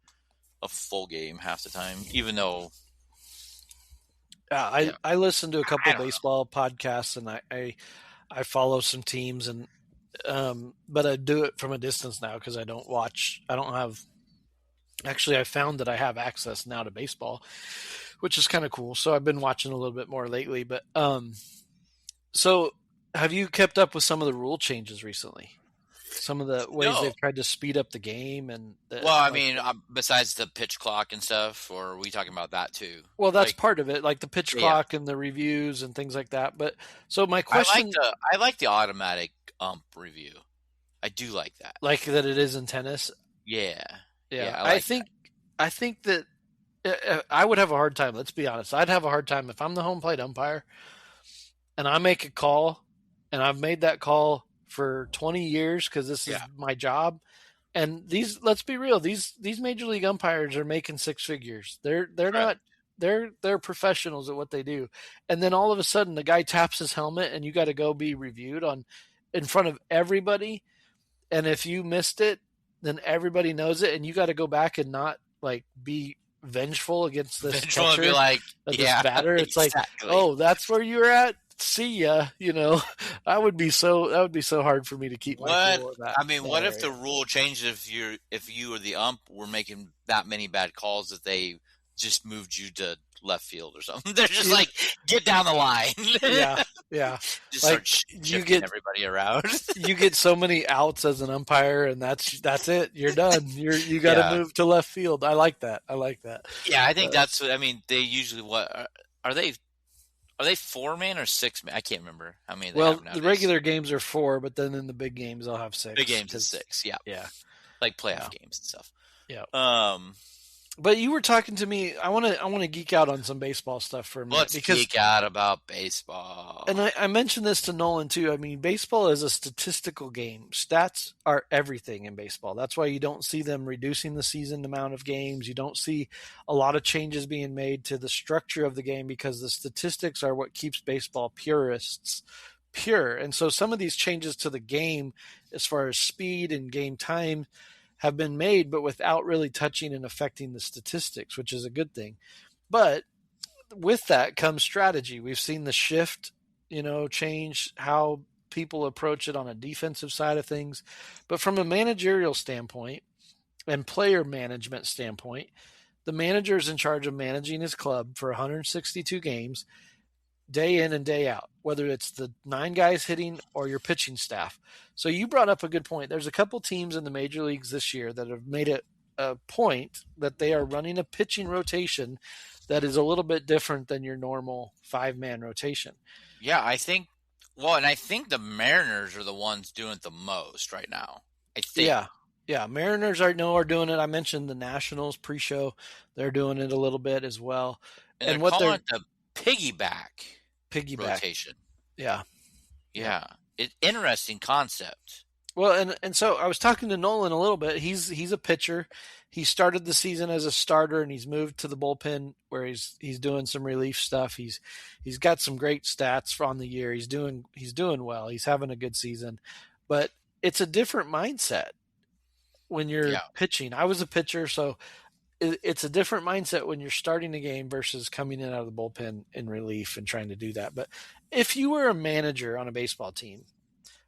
a full game half the time, even though. I listen to a couple of baseball podcasts, and I follow some teams, and but I do it from a distance now because I don't watch. I don't have. Actually, I found that I have access now to baseball, which is kind of cool. So I've been watching a little bit more lately. But so have you kept up with some of the rule changes recently? Some of the ways they've tried to speed up the game, and besides the pitch clock and stuff, or are we talking about that too? Well, that's part of it, like the pitch clock and the reviews and things like that. But so my question, I like the automatic review. I do like that, like that it is in tennis. Yeah. I think that I would have a hard time. Let's be honest. I'd have a hard time if I'm the home plate umpire and I make a call, and I've made that call for 20 years because this is my job. And let's be real, these major league umpires are making six figures. They're not, they're professionals at what they do. And then all of a sudden the guy taps his helmet and you got to go be reviewed in front of everybody. And if you missed it, then everybody knows it, and you got to go back and not like be vengeful against this catcher, be like, this batter. It's like, oh, that's where you're at. See ya. That would be so hard for me to keep my cool with that. I mean, what if the rule changed if you or the ump were making that many bad calls that they just moved you to left field or something? They're just like, get down the line. Yeah. Just like you get everybody around. You get so many outs as an umpire, and that's it. You're done. You got to move to left field. I like that. Yeah, I think that's what I mean. They usually are they 4-man or 6-man? I can't remember how many. The regular games are 4, but then in the big games they'll have 6. Big games is 6. Yeah. Like playoff games and stuff. Yeah. But you were talking to me. I want to geek out on some baseball stuff for a minute Let's because, geek out about baseball. and I mentioned this to Nolan too. I mean, baseball is a statistical game. Stats are everything in baseball. That's why you don't see them reducing the season amount of games. You don't see a lot of changes being made to the structure of the game because the statistics are what keeps baseball purists pure. And so some of these changes to the game, as far as speed and game time, have been made, but without really touching and affecting the statistics, which is a good thing. But with that comes strategy. We've seen the shift, change how people approach it on a defensive side of things. But from a managerial standpoint and player management standpoint, the manager is in charge of managing his club for 162 games, day in and day out, whether it's the 9 guys hitting or your pitching staff. So you brought up a good point. There's a couple teams in the major leagues this year that have made it a point that they are running a pitching rotation that is a little bit different than your normal 5-man rotation. Yeah, I think the Mariners are the ones doing it the most right now. I think. Yeah. Mariners are doing it. I mentioned the Nationals pre-show; they're doing it a little bit as well. And they're calling it the piggyback rotation. Yeah. It's interesting concept. Well, and so I was talking to Nolan a little bit. He's a pitcher. He started the season as a starter, and he's moved to the bullpen where he's doing some relief stuff. He's got some great stats on the year. He's doing well. He's having a good season, but it's a different mindset when you're pitching. I was a pitcher, so it's a different mindset when you're starting a game versus coming in out of the bullpen in relief and trying to do that. But if you were a manager on a baseball team,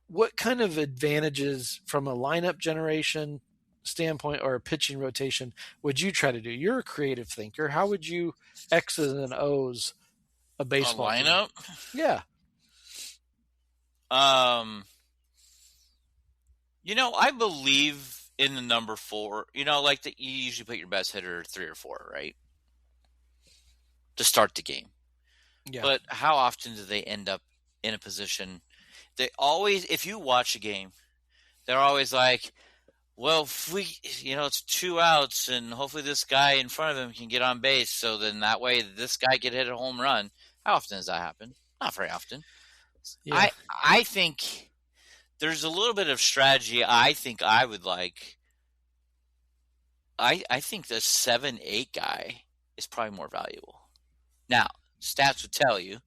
what kind of advantages from a lineup generation standpoint or a pitching rotation would you try to do? You're a creative thinker. How would you X's and O's a baseball lineup? Team? Yeah. I believe in the number 4. Like you usually put your best hitter 3 or 4, right? To start the game. Yeah. But how often do they end up in a position? They always, if you watch a game, they're always like, well, if we, it's 2 outs and hopefully this guy in front of him can get on base. So then that way this guy can hit a home run. How often does that happen? Not very often. Yeah. I think there's a little bit of strategy I think I would like. I think the 7-8 guy is probably more valuable. Now, stats would tell you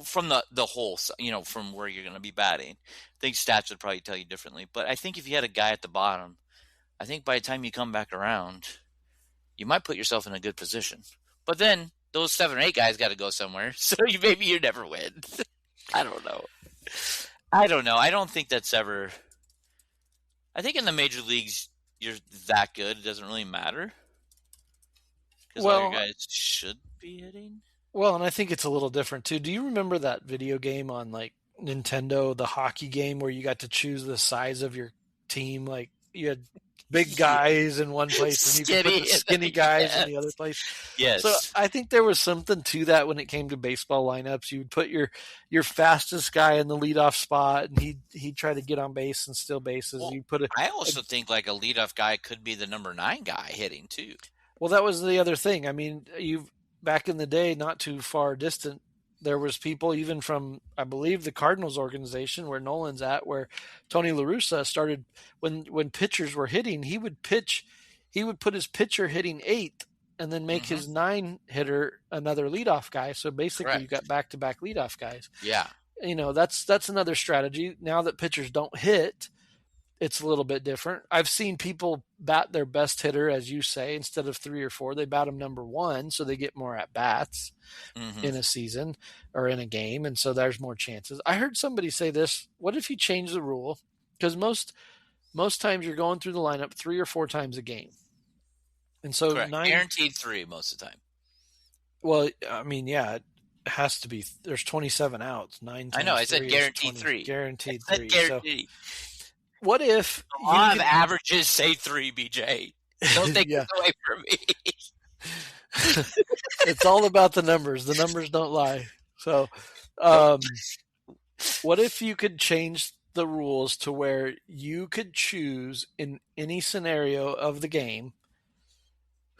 from the whole, from where you're going to be batting. I think stats would probably tell you differently. But I think if you had a guy at the bottom, I think by the time you come back around, you might put yourself in a good position. But then those 7 or 8 guys got to go somewhere, so maybe you never win. I don't know. I don't think that's ever. I think in the major leagues, you're that good, it doesn't really matter. Because all your guys should be hitting. Well, and I think it's a little different too. Do you remember that video game on like Nintendo, the hockey game where you got to choose the size of your team? Like you had big guys in one place and you could put the skinny guys in the other place. Yes. So I think there was something to that when it came to baseball lineups. You would put your fastest guy in the leadoff spot and he'd try to get on base and steal bases. Well, you put I also think like a leadoff guy could be the number 9 guy hitting too. Well, that was the other thing. I mean, back in the day, not too far distant, there was people even from, I believe, the Cardinals organization where Nolan's at, where Tony La Russa started when pitchers were hitting, he would put his pitcher hitting 8th and then make his 9 hitter another leadoff guy. So basically you got back-to-back leadoff guys. Yeah. That's another strategy. Now that pitchers don't hit, it's a little bit different. I've seen people bat their best hitter, as you say, instead of 3 or 4, they bat him number 1, so they get more at bats in a season or in a game, and so there's more chances. I heard somebody say this: what if you change the rule? Because most times you're going through the lineup 3 or 4 times a game, and so guaranteed 3 most of the time. Well, I mean, yeah, it has to be. There's 27 outs. 9. I know. I said guaranteed 3. Guaranteed 3. Guaranteed. So, what if a lot of averages say 3, BJ? Don't take this away from me. It's all about the numbers. The numbers don't lie. So, what if you could change the rules to where you could choose in any scenario of the game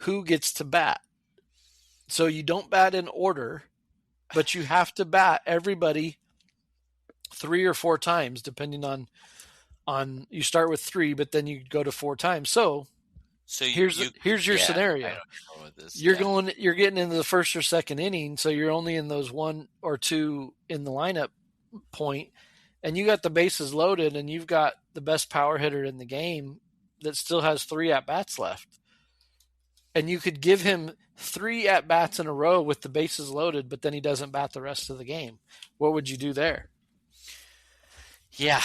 who gets to bat. So you don't bat in order, but you have to bat everybody 3 or 4 times, depending on you start with 3, but then you go to 4 times. So here's your scenario. I don't know what this. You're getting into the first or second inning, so you're only in those 1 or 2 in the lineup point, and you got the bases loaded, and you've got the best power hitter in the game that still has 3 at bats left. And you could give him 3 at bats in a row with the bases loaded, but then he doesn't bat the rest of the game. What would you do there? Yeah.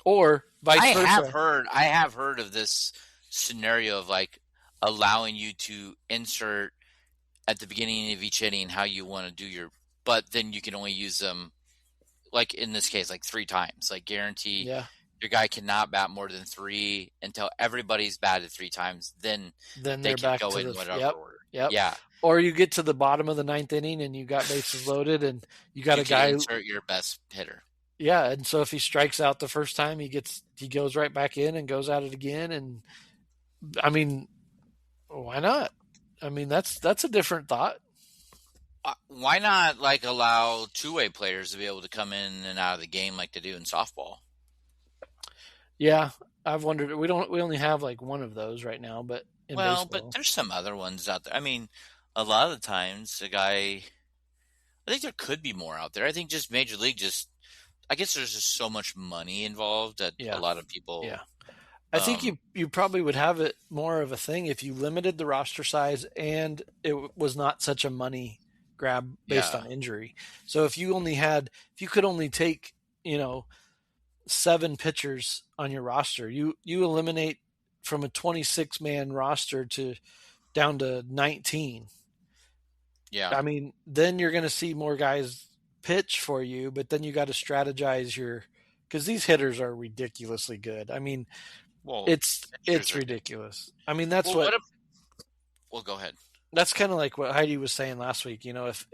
Or vice versa. I have heard of this scenario of like allowing you to insert at the beginning of each inning how you want to do your, but then you can only use them, like in this case, like 3 times, like guarantee. Yeah. Your guy cannot bat more than 3 until everybody's batted 3 times. Then they're can back go to in the whatever order. Yep. Yeah. Or you get to the bottom of the 9th inning and you got bases loaded and you got a guy insert your best hitter. Yeah, and so if he strikes out the first time, he goes right back in and goes at it again. And I mean, why not? I mean, that's a different thought. Why not like allow 2-way players to be able to come in and out of the game like they do in softball? Yeah, I've wondered. We only have like one of those right now, but baseball. But there's some other ones out there. I mean, a lot of the times I think there could be more out there. I think just Major League I guess there's just so much money involved that a lot of people. Yeah, I think you probably would have it more of a thing if you limited the roster size and it was not such a money grab based on injury. So if you could only take 7 pitchers on your roster, you eliminate from a 26-man roster down to 19. Yeah. I mean, then you're going to see more guys pitch for you, but then you got to strategize because these hitters are ridiculously good. I mean, it's ridiculous. I mean, that's go ahead. That's kind of like what Heidi was saying last week. If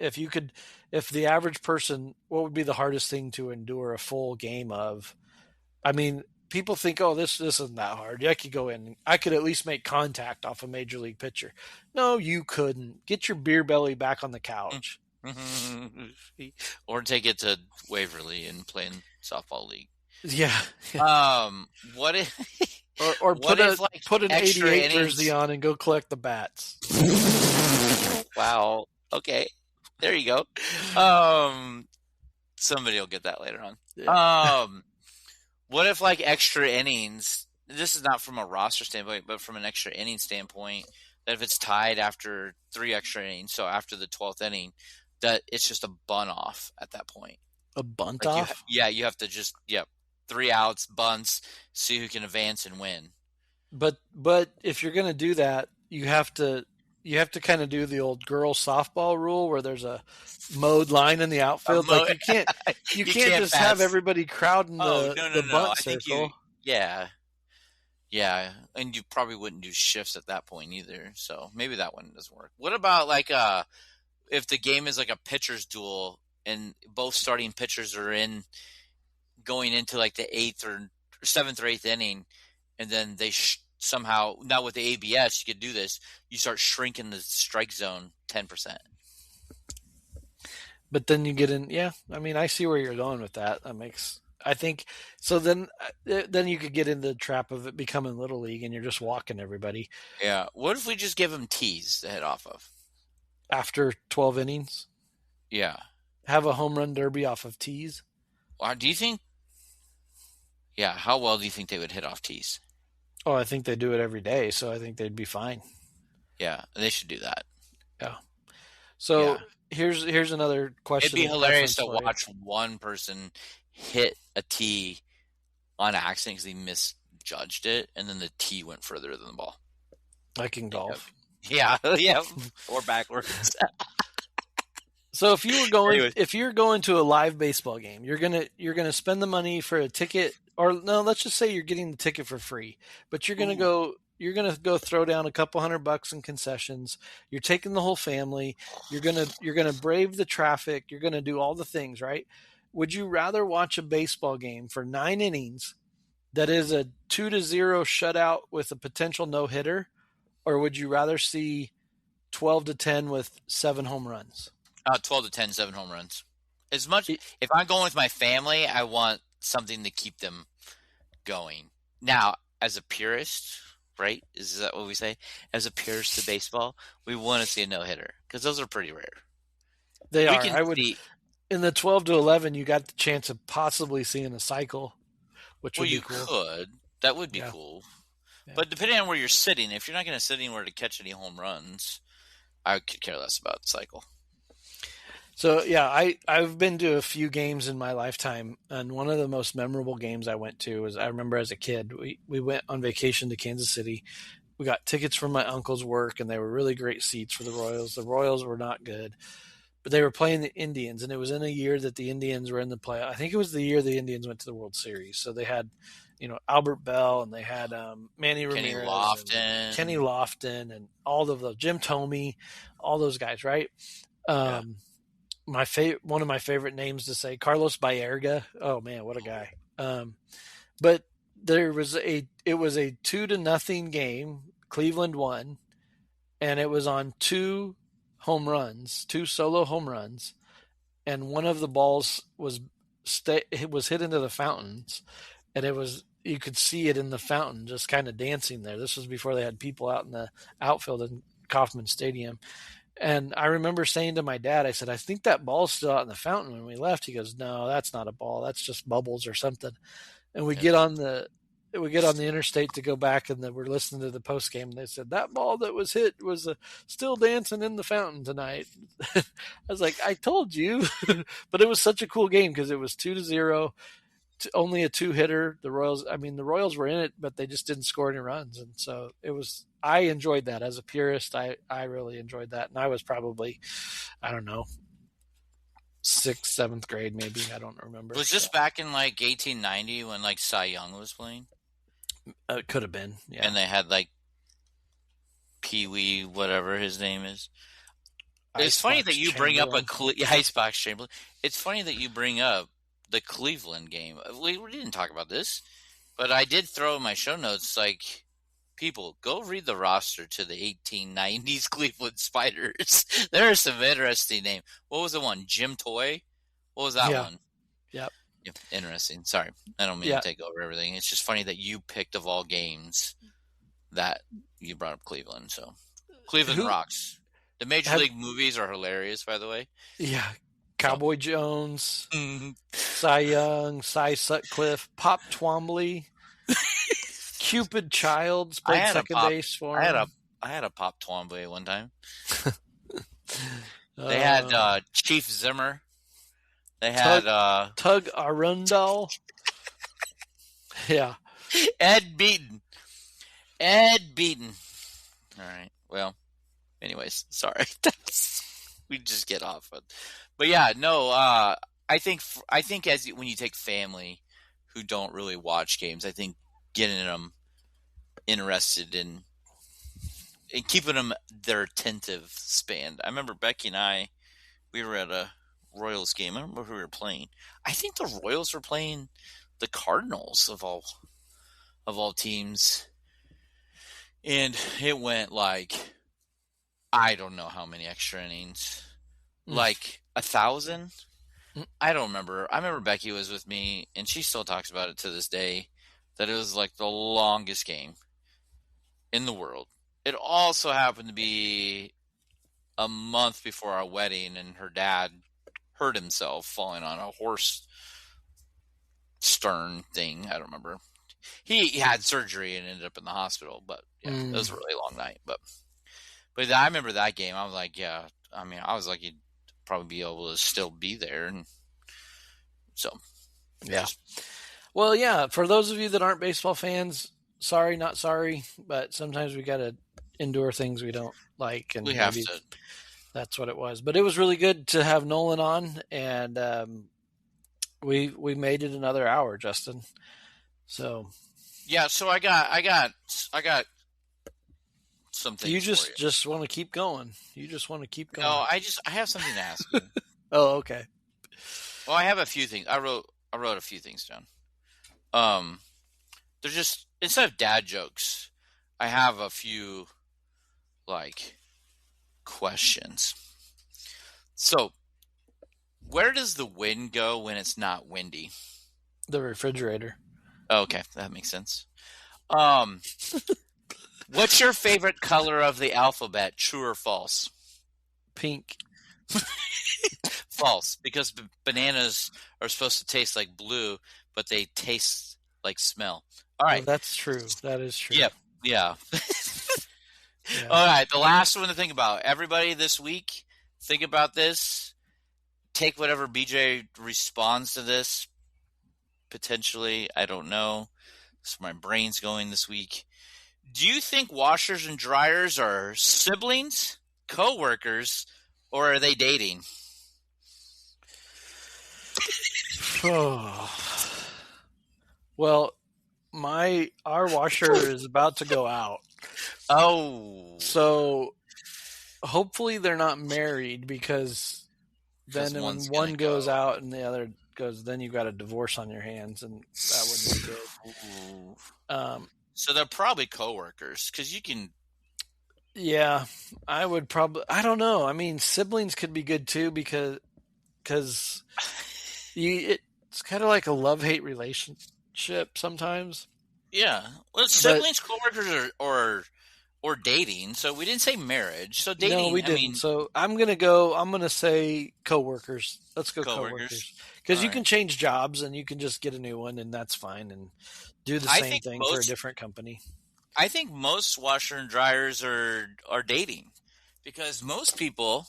the average person, what would be the hardest thing to endure a full game of? I mean, people think, oh, this isn't that hard. I could go in. I could at least make contact off a major league pitcher. No, you couldn't. Get your beer belly back on the couch. Or take it to Waverly and play in softball league. Yeah. What if? Or put an 88 jersey on and go collect the bats. Wow. Okay. There you go. Somebody will get that later on. Yeah. What if like extra innings? This is not from a roster standpoint, but from an extra inning standpoint, that if it's tied after 3 extra innings, so after the 12th inning, that it's just a bunt off at that point. A bunt off? You have to just 3 outs, bunts, see who can advance and win. But if you're going to do that, you have to kind of do the old girls softball rule where there's a mowed line in the outfield. Like you can't just have everybody crowding the bunt circle. Yeah, and you probably wouldn't do shifts at that point either. So maybe that one doesn't work. What about like if the game is like a pitcher's duel and both starting pitchers are going into like the 8th or 7th or 8th inning, and then they somehow, now with the ABS, you could do this. You start shrinking the strike zone 10%. But then you get in, I mean, I see where you're going with that. I think, so then you could get in the trap of it becoming Little League and you're just walking everybody. Yeah. What if we just give them tees to hit off of? After 12 innings? Yeah. Have a home run derby off of tees? Do you think, how well do you think they would hit off tees? Oh, I think they do it every day, so I think they'd be fine. Yeah, they should do that. Yeah. So here's another question. It'd be hilarious to watch one person hit a tee on accident because he misjudged it, and then the tee went further than the ball. Like in golf. Yeah, or backwards. So if you're going to a live baseball game, you're gonna spend the money for a ticket, or no, let's just say you're getting the ticket for free, but you're gonna go throw down a couple $100 in concessions. You're taking the whole family. You're gonna brave the traffic. You're gonna do all the things, right? Would you rather watch a baseball game for 9 innings, that is a 2-0 shutout with a potential no hitter, or would you rather see 12-10 with 7 home runs? 12-10, 7 home runs. As much It- if I'm going with my family, I want something to keep them going. Now, as a purist, right? Is that what we say? As a purist to baseball, we want to see a no hitter because those are pretty rare. They We are. can I would see. in the 12-11, you got the chance of possibly seeing a cycle, which Well, would be you cool. could. That would be Yeah. cool. Yeah. But depending on where you're sitting, if you're not going to sit anywhere to catch any home runs, I could care less about the cycle. So yeah, I've been to a few games in my lifetime, and one of the most memorable games I went to was I remember as a kid we went on vacation to Kansas City. We got tickets from my uncle's work, and they were really great seats for the Royals. The Royals were not good, but they were playing the Indians, and it was in a year that the Indians were in the play. I think it was the year the Indians went to the World Series. So they had, Albert Bell, and they had Manny Kenny Ramirez, Lofton. and Kenny Lofton, and all of those, Jim Thome, all those guys, right? Yeah. One of my favorite names to say, Carlos Baerga. Oh man, what a guy! But it was a 2-0 game. Cleveland won, and it was on 2 solo home runs, and one of the balls was hit into the fountains, and you could see it in the fountain just kind of dancing there. This was before they had people out in the outfield in Kauffman Stadium. And I remember saying to my dad, I said, I think that ball's still out in the fountain when we left. He goes, no, that's not a ball. That's just bubbles or something. And we get on the interstate to go back, and we're listening to the post game, and they said that ball that was hit was still dancing in the fountain tonight. I was like, I told you, but it was such a cool game because it was 2-0, only a 2-hitter. The Royals were in it, but they just didn't score any runs, and so I enjoyed that as a purist. I really enjoyed that, and I was probably, I don't know, 6th, 7th grade, maybe. I don't remember. Was this back in like 1890 when like Cy Young was playing? It could have been, yeah. And they had like Pee Wee, whatever his name is. It's funny that you bring up Icebox Chamberlain. It's funny that you bring up the Cleveland game. We didn't talk about this, but I did throw in my show notes like, people, go read the roster to the 1890s Cleveland Spiders. There are some interesting names. What was the one? Jim Toy? What was that one? Yep. Yeah, interesting. Sorry, I don't mean to take over everything. It's just funny that you picked of all games that you brought up Cleveland. So Cleveland rocks. The Major League movies are hilarious, by the way. Yeah. Cowboy Jones, Cy Young, Cy Sutcliffe, Pop Twombly, Cupid Childs played second base for him. I had a Pop Twombly one time. They had Chief Zimmer. They had Tug Arundel. Yeah. Ed Beaton. All right. Well, anyways, sorry. We just get off it. But yeah, no, I think when you take family who don't really watch games, I think getting them interested in keeping them their attentive span. I remember Becky and I, we were at a Royals game. I don't remember who we were playing. I think the Royals were playing the Cardinals of all teams. And it went like, I don't know how many extra innings. Like 1,000? I don't remember. I remember Becky was with me, and she still talks about it to this day, that it was like the longest game in the world. It also happened to be a month before our wedding, and her dad hurt himself falling on a horse stern thing. I don't remember. He had surgery and ended up in the hospital, but yeah, it was a really long night. But I remember that game. I was like, yeah. I mean, I was like, you'd probably be able to still be there, and so yeah. Well, yeah. For those of you that aren't baseball fans, sorry, not sorry, but sometimes we got to endure things we don't like, and we have to. That's what it was. But it was really good to have Nolan on, and we made it another hour, Justin. So yeah. So I got some things. You just want to keep going. You just want to keep going. No, I have something to ask you. Oh, okay. Well, I have a few things. I wrote a few things down. they're just, instead of dad jokes, I have a few like questions. So, where does the wind go when it's not windy? The refrigerator. Oh, okay, that makes sense. What's your favorite color of the alphabet? True or false? Pink. False, because bananas are supposed to taste like blue, but they taste like smell. All right. Well, that's true. That is true. Yep. Yeah. Yeah. All right. The last one to think about. Everybody this week, think about this. Take whatever BJ responds to this. Potentially, I don't know. So my brain's going this week. Do you think washers and dryers are siblings, co-workers, or are they dating? Well, our washer is about to go out. Oh. So hopefully they're not married, because then when one goes out and the other goes, then you've got a divorce on your hands, and that wouldn't be good. So they're probably coworkers, because you can. Yeah, I would probably. I don't know. I mean, siblings could be good too, because it's kind of like a love-hate relationship sometimes. Yeah, well, siblings, coworkers, or dating. So we didn't say marriage. So dating. No, we didn't. So I'm gonna say coworkers. Let's go coworkers, because you can change jobs and you can just get a new one, and that's fine, and do the same thing for a different company. I think most washer and dryers are dating, because most people,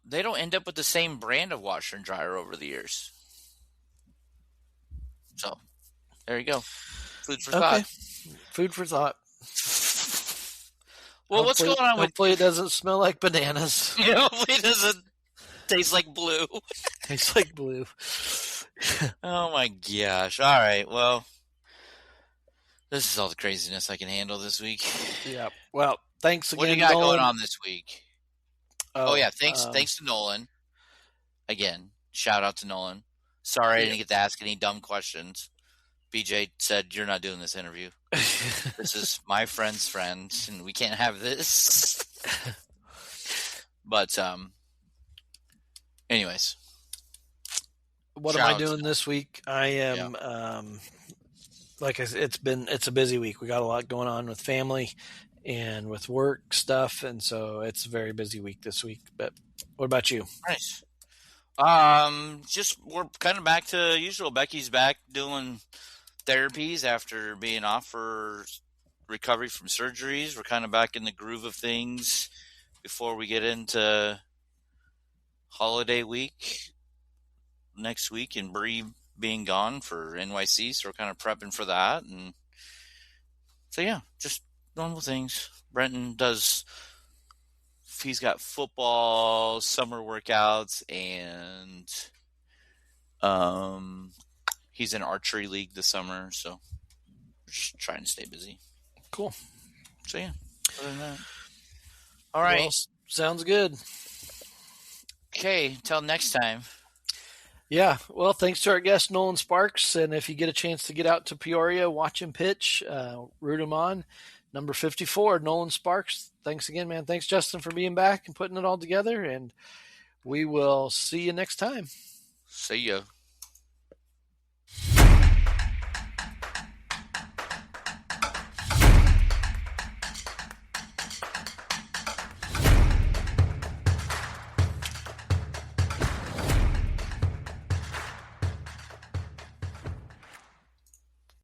they don't end up with the same brand of washer and dryer over the years. So there you go. Food for thought. Food for thought. Well, what's going on with? Hopefully, it doesn't smell like bananas. Hopefully, it doesn't taste like blue. Tastes like blue. Oh my gosh! All right, well, this is all the craziness I can handle this week. Yeah. Well, thanks again. What do you got Nolan going on this week? Oh yeah, thanks to Nolan. Again, shout out to Nolan. Sorry I didn't get to ask any dumb questions. BJ said, "You're not doing this interview. This is my friend's friend, and we can't have this." But, anyways. What am I doing this week? I am, like I said, it's a busy week. We got a lot going on with family and with work stuff, and so it's a very busy week this week. But what about you? Nice. Just we're kind of back to usual. Becky's back doing therapies after being off for recovery from surgeries. We're kind of back in the groove of things before we get into holiday week next week, and Bree being gone for NYC, so we're kind of prepping for that. And so yeah, just normal things. Brenton he's got football, summer workouts, and he's in archery league this summer, so we're just trying to stay busy. Cool. So yeah, other than that. All right. Well, sounds good. Okay, till next time. Yeah, well, thanks to our guest, Nolan Sparks, and if you get a chance to get out to Peoria, watch him pitch, root him on. Number 54, Nolan Sparks. Thanks again, man. Thanks, Justin, for being back and putting it all together, and we will see you next time. See ya.